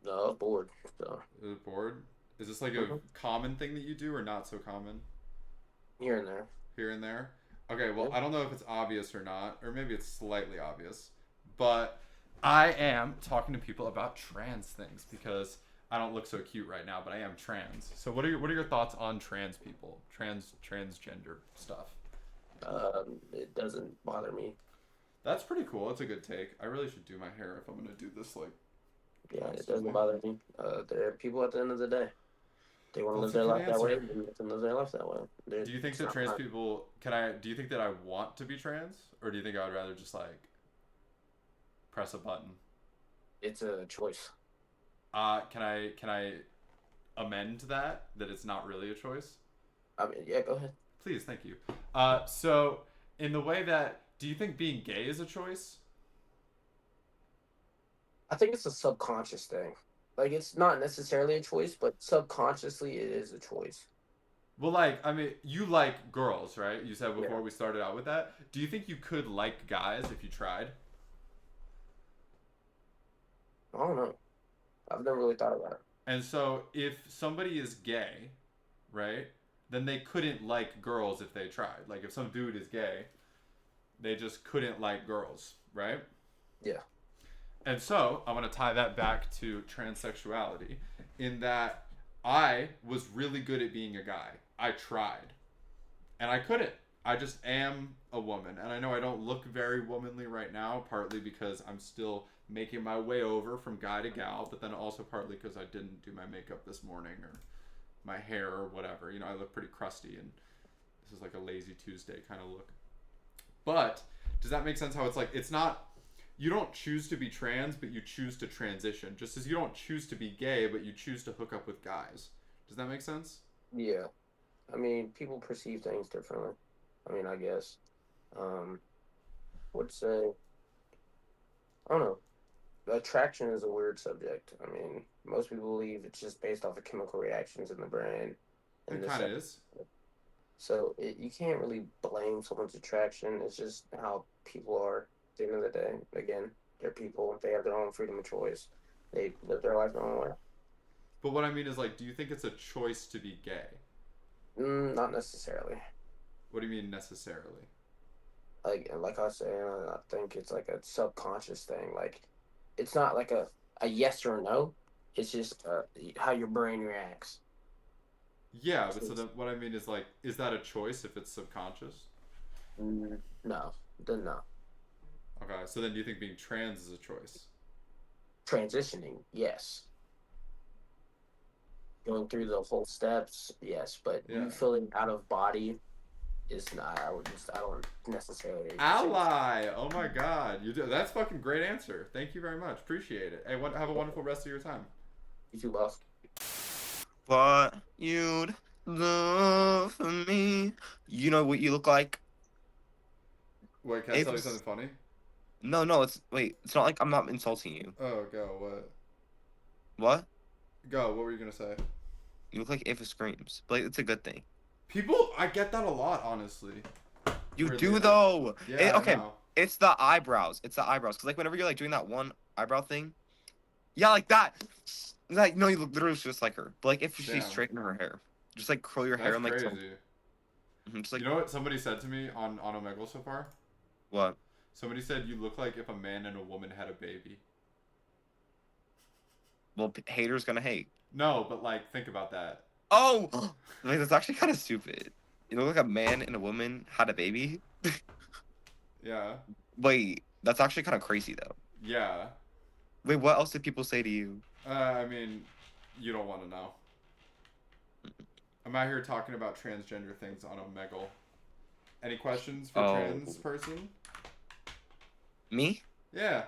No, I was bored. So. Bored? Is this like a common thing that you do or not so common? Here and there. Here and there? Okay, well, I don't know if it's obvious or not, or maybe it's slightly obvious, but I am talking to people about trans things because I don't look so cute right now, but I am trans. So what are your thoughts on trans people? Transgender stuff? It doesn't bother me. That's pretty cool. That's a good take. I really should do my hair if I'm gonna do this like. Yeah, it doesn't bother me. They're people at the end of the day. They want to live That's a their good life that way. answer. They let them live their life that way. Do you think that trans people do you think that I want to be trans, or do you think I would rather just like press a button? It's a choice. Can I amend that it's not really a choice? I mean, yeah, go ahead. Please, thank you. So in the way that, do you think being gay is a choice? I think it's a subconscious thing. Like, it's not necessarily a choice, but subconsciously it is a choice. Well, like, I mean, you like girls, right? You said before we started out with that. Do you think you could like guys if you tried? I don't know. I've never really thought about it. And so if somebody is gay, right, then they couldn't like girls if they tried. Like, if some dude is gay, they just couldn't like girls, right? Yeah. And so I want to tie that back to transsexuality in that I was really good at being a guy. I tried. And I couldn't. I just am a woman. And I know I don't look very womanly right now, partly because I'm still making my way over from guy to gal, but then also partly because I didn't do my makeup this morning or my hair or whatever. You know, I look pretty crusty and this is like a lazy Tuesday kind of look. But does that make sense how it's like, it's not, you don't choose to be trans, but you choose to transition. Just as you don't choose to be gay, but you choose to hook up with guys. Does that make sense? Yeah. I mean, people perceive things differently. I mean, I guess. Would say, I don't know. Attraction is a weird subject. I mean, most people believe it's just based off of chemical reactions in the brain. It kind of is. So you can't really blame someone's attraction. It's just how people are. At the end of the day, again, they're people. They have their own freedom of choice. They live their life their own way. But what I mean is, like, do you think it's a choice to be gay? Not necessarily. What do you mean necessarily? Like I was saying, I think it's like a subconscious thing. Like, it's not like a yes or no. It's just how your brain reacts. Yeah, but so then what I mean is, like, is that a choice if it's subconscious? No, then no. Okay, so then do you think being trans is a choice? Transitioning, yes. Going through the whole steps, yes, but you feeling out of body is not. I don't necessarily. Ally! Oh my God, that's fucking great answer. Thank you very much. Appreciate it. Hey, have a wonderful rest of your time. You too, boss. What you'd do for me? You know what you look like? Wait, can I tell you something funny? No, it's not like I'm not insulting you. Oh, go, what? What? Go, what were you gonna say? You look like Ava Screams, but it's a good thing. I get that a lot, honestly. You do though. Yeah, Okay, it's the eyebrows. Cause like whenever you're like doing that one eyebrow thing, yeah, like that. Like no, you look literally just like her. But like if she straightened her hair, just like curl your hair and like. Crazy. Just like, you know what somebody said to me on Omegle so far? What? Somebody said you look like if a man and a woman had a baby. Well, haters gonna hate. No, but like think about that. Oh, like, that's actually kind of stupid. You look like a man and a woman had a baby. Yeah. Wait, that's actually kind of crazy though. Yeah. Wait, what else did people say to you? I mean, you don't want to know. I'm out here talking about transgender things on Omegle. Any questions for trans person? Me? Yeah.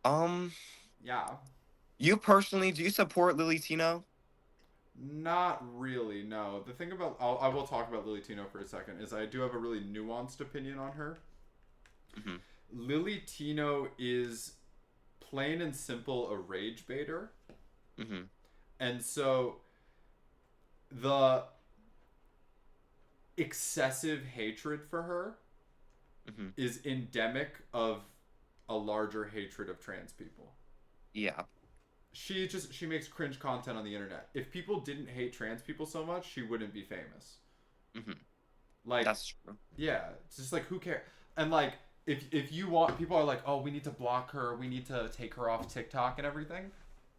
Yeah. You personally, do you support Lily Tino? Not really, no. The thing about I will talk about Lily Tino for a second is I do have a really nuanced opinion on her. Mm-hmm. Lily Tino is plain and simple a rage baiter. Mm-hmm. And so the excessive hatred for her Mm-hmm. is endemic of a larger hatred of trans people. Yeah. She makes cringe content on the internet. If people didn't hate trans people so much, she wouldn't be famous. Mm-hmm. Like, that's true. Yeah, it's just like, who cares? And like, if you want, people are like, oh, we need to block her, we need to take her off TikTok and everything.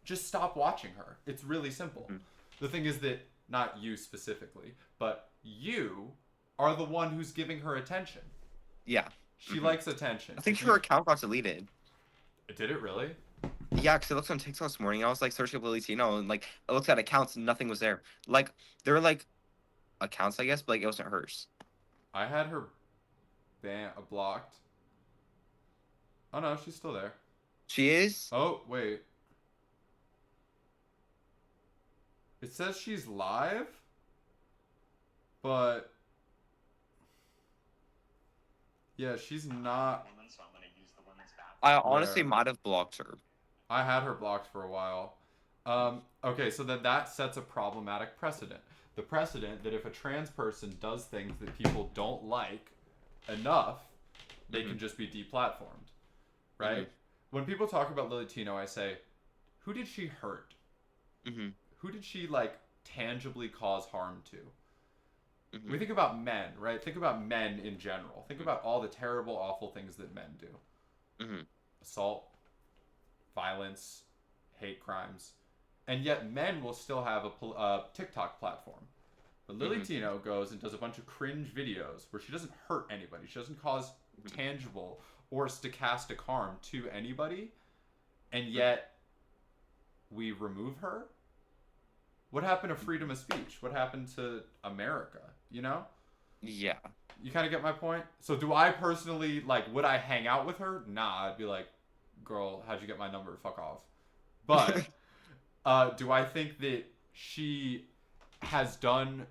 Just stop watching her. It's really simple. Mm-hmm. The thing is that not you specifically, but you are the one who's giving her attention. Yeah. She likes attention. I think her account got deleted. Did it really? Yeah, because I looked on TikTok this morning. I was like searching up Lily Tino, and like I looked at accounts, and nothing was there. Like there were like accounts, I guess, but like it wasn't hers. I had her blocked. Oh no, she's still there. She is? Oh, wait. It says she's live, but yeah, she's not. I honestly might have blocked her. I had her blocked for a while. Okay, so then that sets a problematic precedent. The precedent that if a trans person does things that people don't like enough, they can just be deplatformed, right? When people talk about Lily Tino, I say, who did she hurt? Who did she like tangibly cause harm to? We think about men, right? Think about men in general. Think about all the terrible, awful things that men do. Assault, violence, hate crimes. And yet men will still have a TikTok platform. But Lily Tino goes and does a bunch of cringe videos where she doesn't hurt anybody. She doesn't cause tangible or stochastic harm to anybody. And yet we remove her? What happened to freedom of speech? What happened to America? You know? Yeah. You kind of get my point? So do I personally, like, would I hang out with her? Nah, I'd be like, girl, how'd you get my number? Fuck off. But do I think that she has done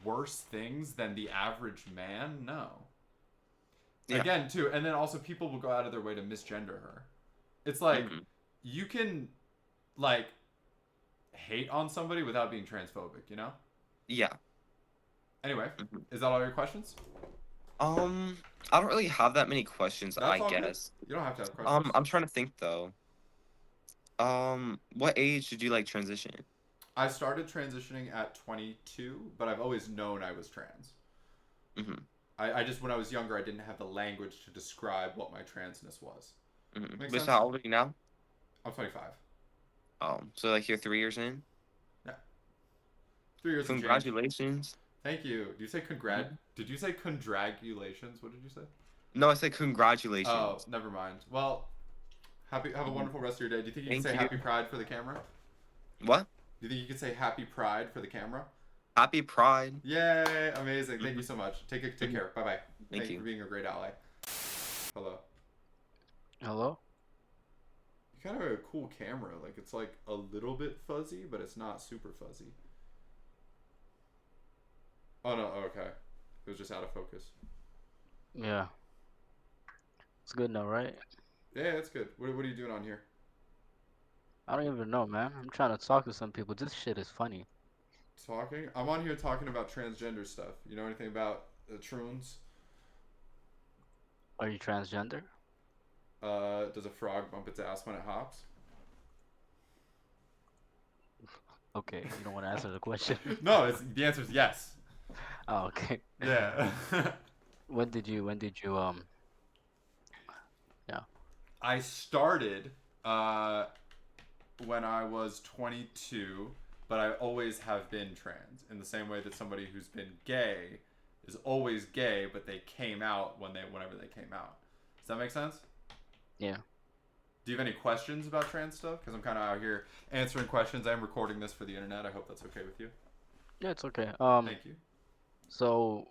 worse things than the average man? No. Yeah. Again, too, and then also people will go out of their way to misgender her. It's like, you can, like, hate on somebody without being transphobic, you know? Yeah. Anyway, is that all your questions? I don't really have that many questions, That's I all good. guess. You don't have to have questions. I'm trying to think though. What age did you like transition? I started transitioning at 22, but I've always known I was trans. I just, when I was younger, I didn't have the language to describe what my transness was. Make sense? So how old are you now? I'm 25. Oh, so like you're 3 years in? Yeah. 3 years. Congratulations. Thank you. Did you say Did you say congratulations? What did you say? No, I said congratulations. Oh, never mind. Well, have a wonderful rest of your day. Do you think you can say Happy Pride for the camera? What? Do you think you could say Happy Pride for the camera? Happy Pride. Yay! Amazing. Thank you so much. Take care. Bye bye. Thank you for being a great ally. Hello. Hello. You kind of have a cool camera. Like, it's like a little bit fuzzy, but it's not super fuzzy. Oh no. Okay. It was just out of focus. Yeah. It's good now, right? Yeah, that's good. What are you doing on here? I don't even know, man. I'm trying to talk to some people. This shit is funny. Talking? I'm on here talking about transgender stuff. You know anything about troons? Are you transgender? Does a frog bump its ass when it hops? Okay, you don't want to answer the question. No, the answer is yes. Oh, okay. Yeah. When did you yeah. I started when I was 22, but I always have been trans, in the same way that somebody who's been gay is always gay, but they came out whenever they came out. Does that make sense? Yeah. Do you have any questions about trans stuff? Because I'm kind of out here answering questions. I'm recording this for the internet. I hope that's okay with you. Yeah, it's okay. Thank you. So,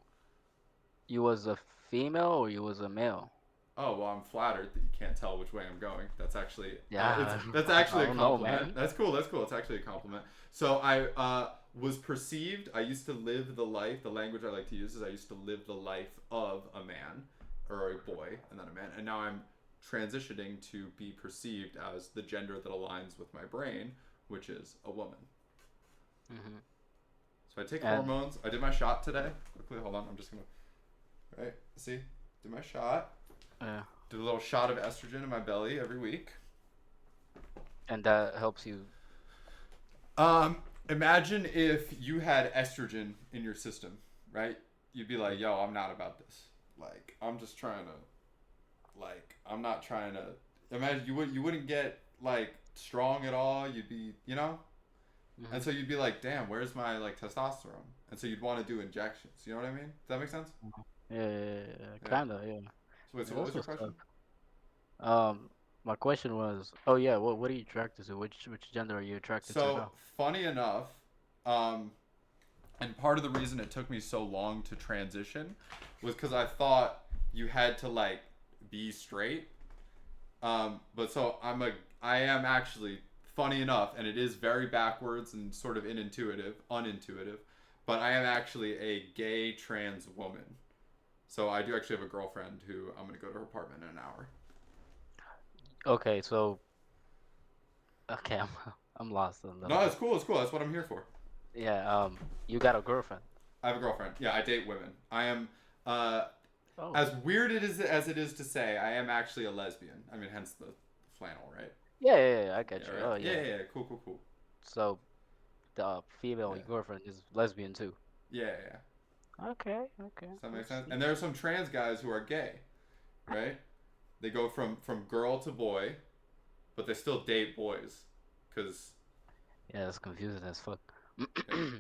you was a female or you was a male? Oh well, I'm flattered that you can't tell which way I'm going. That's actually Yeah, that's I actually a don't know, compliment. man. That's cool. That's cool. It's actually a compliment. So I was perceived. I used to live the life. The language I like to use is I used to live the life of a man or a boy, and then a man. And now I'm transitioning to be perceived as the gender that aligns with my brain, which is a woman. Mm-hmm. So I take And- hormones. I did my shot today. Quickly, hold on. I'm just gonna. Right. See. Did my shot. Yeah. Do a little shot of estrogen in my belly every week. And that helps you. Imagine if you had estrogen in your system, right? You'd be like, yo, I'm not about this. Like, I'm just trying to, like, I'm not trying to. Imagine you wouldn't get like strong at all. You'd be, you know. Mm-hmm. And so you'd be like, damn, where's my like testosterone? And so you'd want to do injections. You know what I mean? Does that make sense? Yeah, kinda, yeah. So wait, so Yeah, what was your that's what's question? up. My question was, oh yeah, what are you attracted to? Which gender are you attracted to So now? funny enough, and part of the reason it took me so long to transition was because I thought you had to like be straight. But so I am actually, funny enough, and it is very backwards and sort of unintuitive, but I am actually a gay trans woman. So I do actually have a girlfriend who I'm gonna go to her apartment in an hour. Okay, so okay, I'm lost a little No, bit. it's cool. It's cool. That's what I'm here for. Yeah, you got a girlfriend. I have a girlfriend. Yeah, I date women. I am, Oh. as weird as it is to say, I am actually a lesbian. I mean, hence the flannel, right? Yeah, I get you. Right? Oh yeah. Yeah. Cool. So the female girlfriend is lesbian too. Yeah. Okay. Does that make sense? And there are some trans guys who are gay, right? They go from girl to boy, but they still date boys, cause. Yeah, that's confusing as fuck.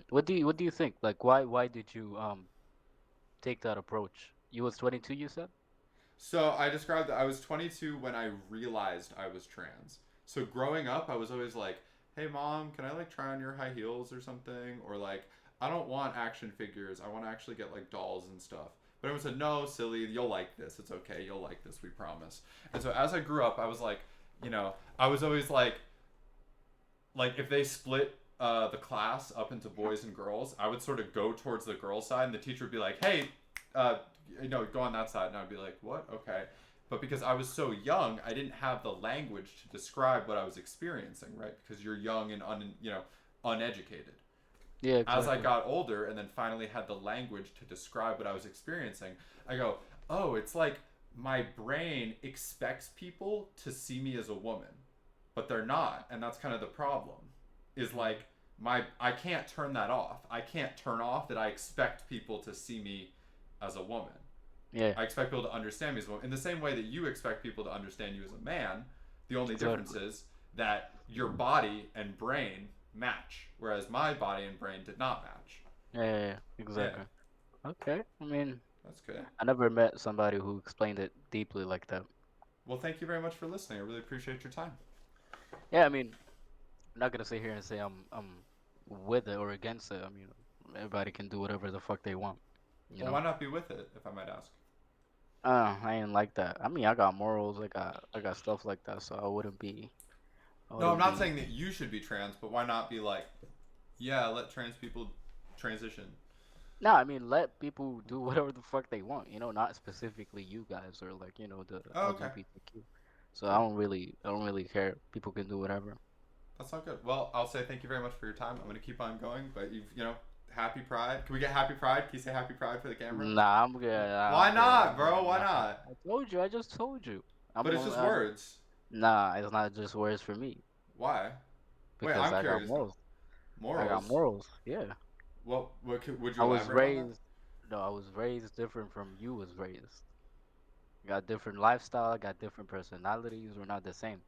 What do you think? Like, why did you take that approach? You was 22, you said? So I described that I was 22 when I realized I was trans. So growing up, I was always like, "Hey mom, can I like try on your high heels or something?" Or like, "I don't want action figures. I want to actually get like dolls and stuff." But everyone said, "No, silly. You'll like this. It's okay. You'll like this. We promise." And so as I grew up, I was like, I was always like if they split the class up into boys and girls, I would sort of go towards the girl side, and the teacher would be like, "Hey, go on that side," and I'd be like, "What? Okay." But because I was so young, I didn't have the language to describe what I was experiencing, right? Because you're young and uneducated. Yeah, exactly. As I got older and then finally had the language to describe what I was experiencing, I go, "Oh, it's like my brain expects people to see me as a woman, but they're not." And that's kind of the problem. Is like I can't turn that off. I can't turn off that I expect people to see me as a woman. Yeah. I expect people to understand me as a woman in the same way that you expect people to understand you as a man. The only difference is that your body and brain match, whereas my body and brain did not match. Yeah, exactly. Yeah. Okay, I mean, that's good. I never met somebody who explained it deeply like that. Well, thank you very much for listening. I really appreciate your time. Yeah, I mean, I'm not gonna sit here and say I'm with it or against it. I mean, everybody can do whatever the fuck they want. You know? Why not be with it, if I might ask? I ain't like that. I mean, I got morals. I got stuff like that, so I wouldn't be. No, I'm not saying that you should be trans, but why not be like, yeah, let trans people transition. No, I mean, let people do whatever the fuck they want. You know, not specifically you guys or like the LGBTQ. So I don't really care. People can do whatever. That's not good. Well, I'll say thank you very much for your time. I'm gonna keep on going, but Happy Pride. Can we get Happy Pride? Can you say Happy Pride for the camera? Nah, I'm good. Why not, bro? Why not? I told you. I just told you. But it's just words. Nah, it's not just words for me. Why? Because Wait, I'm I curious. got morals. Morals? I got morals. Yeah. Well, would you I was elaborate on that? raised. No, I was raised different from you was raised. Got different lifestyle. Got different personalities. We're not the same.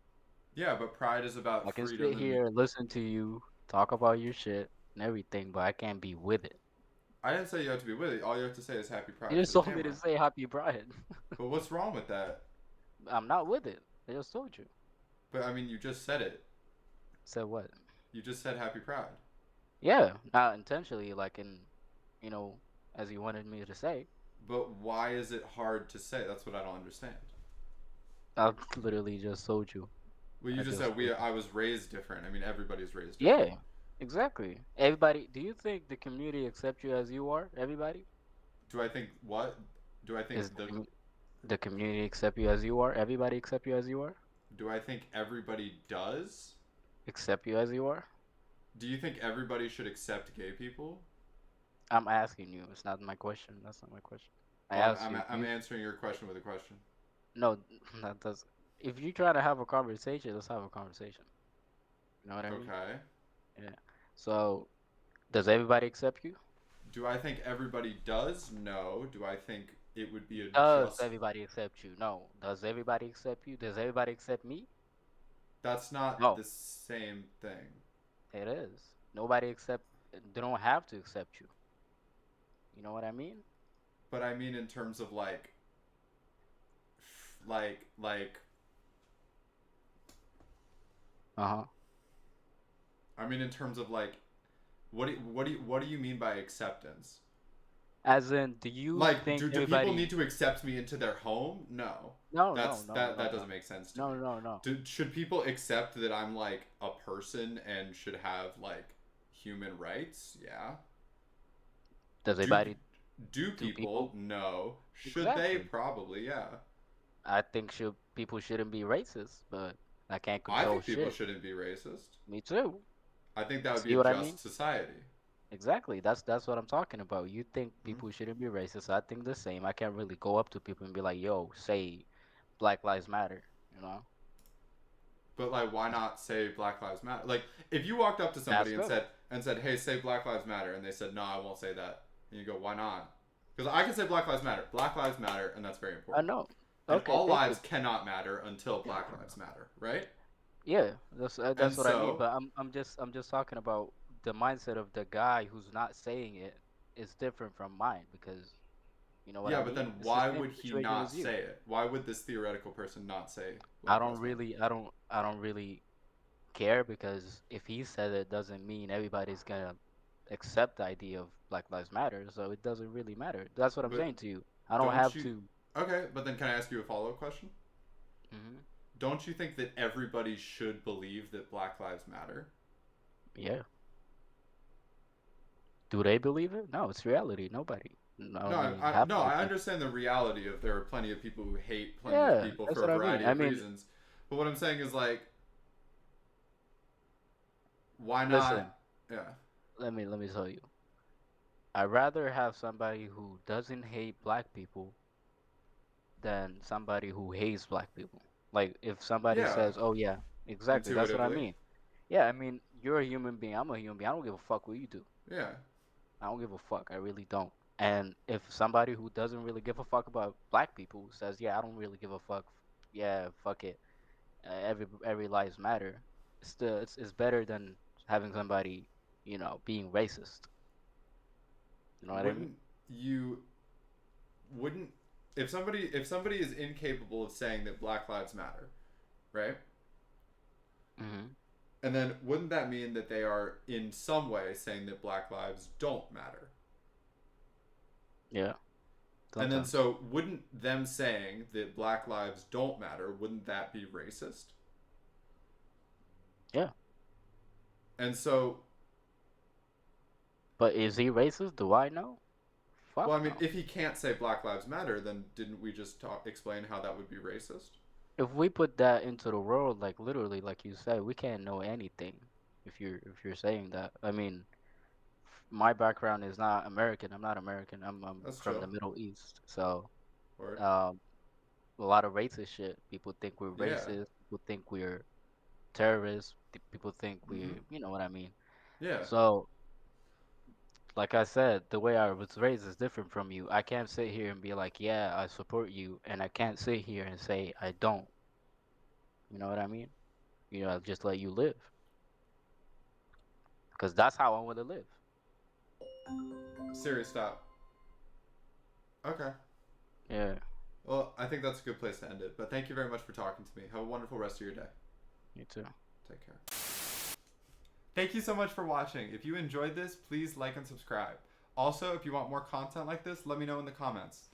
Yeah, but pride is about I can freedom. sit here, listen to you, talk about your shit and everything, but I can't be with it. I didn't say you have to be with it. All you have to say is Happy Pride. You just told me to say Happy Pride. But what's wrong with that? I'm not with it. I just told you. But I mean, you just said it. Said what? You just said Happy Pride. Yeah, not intentionally, like as you wanted me to say. But why is it hard to say? That's what I don't understand. I literally just told you. Well, you I just just said told you. I was raised different. I mean, everybody's raised different. Yeah, exactly. Everybody, do you think the community accepts you as you are? Everybody? Do I think what? Do I Is think the? the community accept you as you are? Everybody accept you as you are? Do I think everybody does? Accept you as you are? Do you think everybody should accept gay people? I'm asking you. It's not my question. That's not my question. I Well, asked I'm, you. I'm, I'm answering your question with a question. No, that does. If you try to have a conversation, let's have a conversation. You know what I mean? Okay. Yeah. So, does everybody accept you? Do I think everybody does? No. Do I think it would be a Does just? everybody accept you? No. Does everybody accept you? Does everybody accept me? That's not No. the same thing. It is. Nobody accept. They don't have to accept you. You know what I mean? But I mean in terms of like. Uh-huh. I mean in terms of like, what do you mean by acceptance? As in, do you Like, think do people everybody? need to accept me into their home? No. No, That's no, no, that no, that no. doesn't make sense to No, me. no, no. Should people accept that I'm like a person and should have like human rights? Yeah. Does Do everybody? do Do people? people? No. Should they? Exactly. Probably, yeah. I think people shouldn't be racist, but I can't I control think people shit. shouldn't be racist. Me too. I think that would be See a what I mean? just society. Exactly. That's what I'm talking about. You think Hmm? people shouldn't be racist. I think the same. I can't really go up to people and be like, "Yo, say Black Lives Matter," you know? But like, why not say Black Lives Matter? Like, if you walked up to somebody Ask them. and said, "Hey, say Black Lives Matter," and they said, "No, I won't say that," and you go, "Why not?" Because I can say Black Lives Matter. Black Lives Matter, and that's very I important. know. And Okay, all thank you. lives cannot matter until Black Lives Matter, right? Yeah, And that's what I mean. so, But I'm just talking about the mindset of the guy who's not saying it is different from mine because you know what I yeah, but mean. then It's the why same would he situation not as you. say it? Why would this theoretical person not say I Black don't Lives Matter? really, I don't really care because if he said it doesn't mean everybody's gonna accept the idea of Black Lives Matter, so it doesn't really matter. That's what I'm But saying to you. I don't don't have you? to. Okay, but then can I ask you a follow-up question? Hmm. Don't you think that everybody should believe that Black Lives Matter? Yeah. Do they believe it? No, it's reality. Nobody. I No, mean, half of the I people. understand the reality of there are plenty of people who hate plenty of Yeah, people that's for a what I mean. variety I of mean, reasons. But what I'm saying is like, why listen. not? Yeah. Let me tell you. I'd rather have somebody who doesn't hate black people than somebody who hates black people. Like if somebody Yeah. says, "Oh yeah, exactly," that's what I Intuitively. mean. Yeah, I mean, you're a human being. I'm a human being. I don't give a fuck what you do. Yeah. I don't give a fuck. I really don't. And if somebody who doesn't really give a fuck about black people says, "Yeah, I don't really give a fuck. Yeah, fuck it. Every lives matter." It's better than having somebody, being racist. You know what I mean? Wouldn't you? Wouldn't if somebody is incapable of saying that Black Lives Matter, right? Hmm. And then wouldn't that mean that they are in some way saying that Black lives don't matter? Yeah. And then Sometimes. so wouldn't them saying that Black lives don't matter, wouldn't that be racist? Yeah. And so, But is he racist? Do I know? Fuck well, I mean, no. if he can't say Black lives matter, then didn't we just explain how that would be racist? If we put that into the world, like literally, like you said, we can't know anything. If you're saying that, I mean, my background is not American. I'm not American. I'm That's from the chill. Middle East. So, Or um, a lot of racist shit. People think we're yeah. racist. People think we're terrorists. People think Mhm. you know what I mean. Yeah. So, like I said, the way I was raised is different from you. I can't sit here and be like, yeah, I support you, and I can't sit here and say I don't. You know what I mean? I'll just let you live because that's how I want to live. Serious stop. Okay. Yeah. Well, I think that's a good place to end it. But thank you very much for talking to me. Have a wonderful rest of your day. You too. Take care. Thank you so much for watching. If you enjoyed this, please like and subscribe. Also, if you want more content like this, let me know in the comments.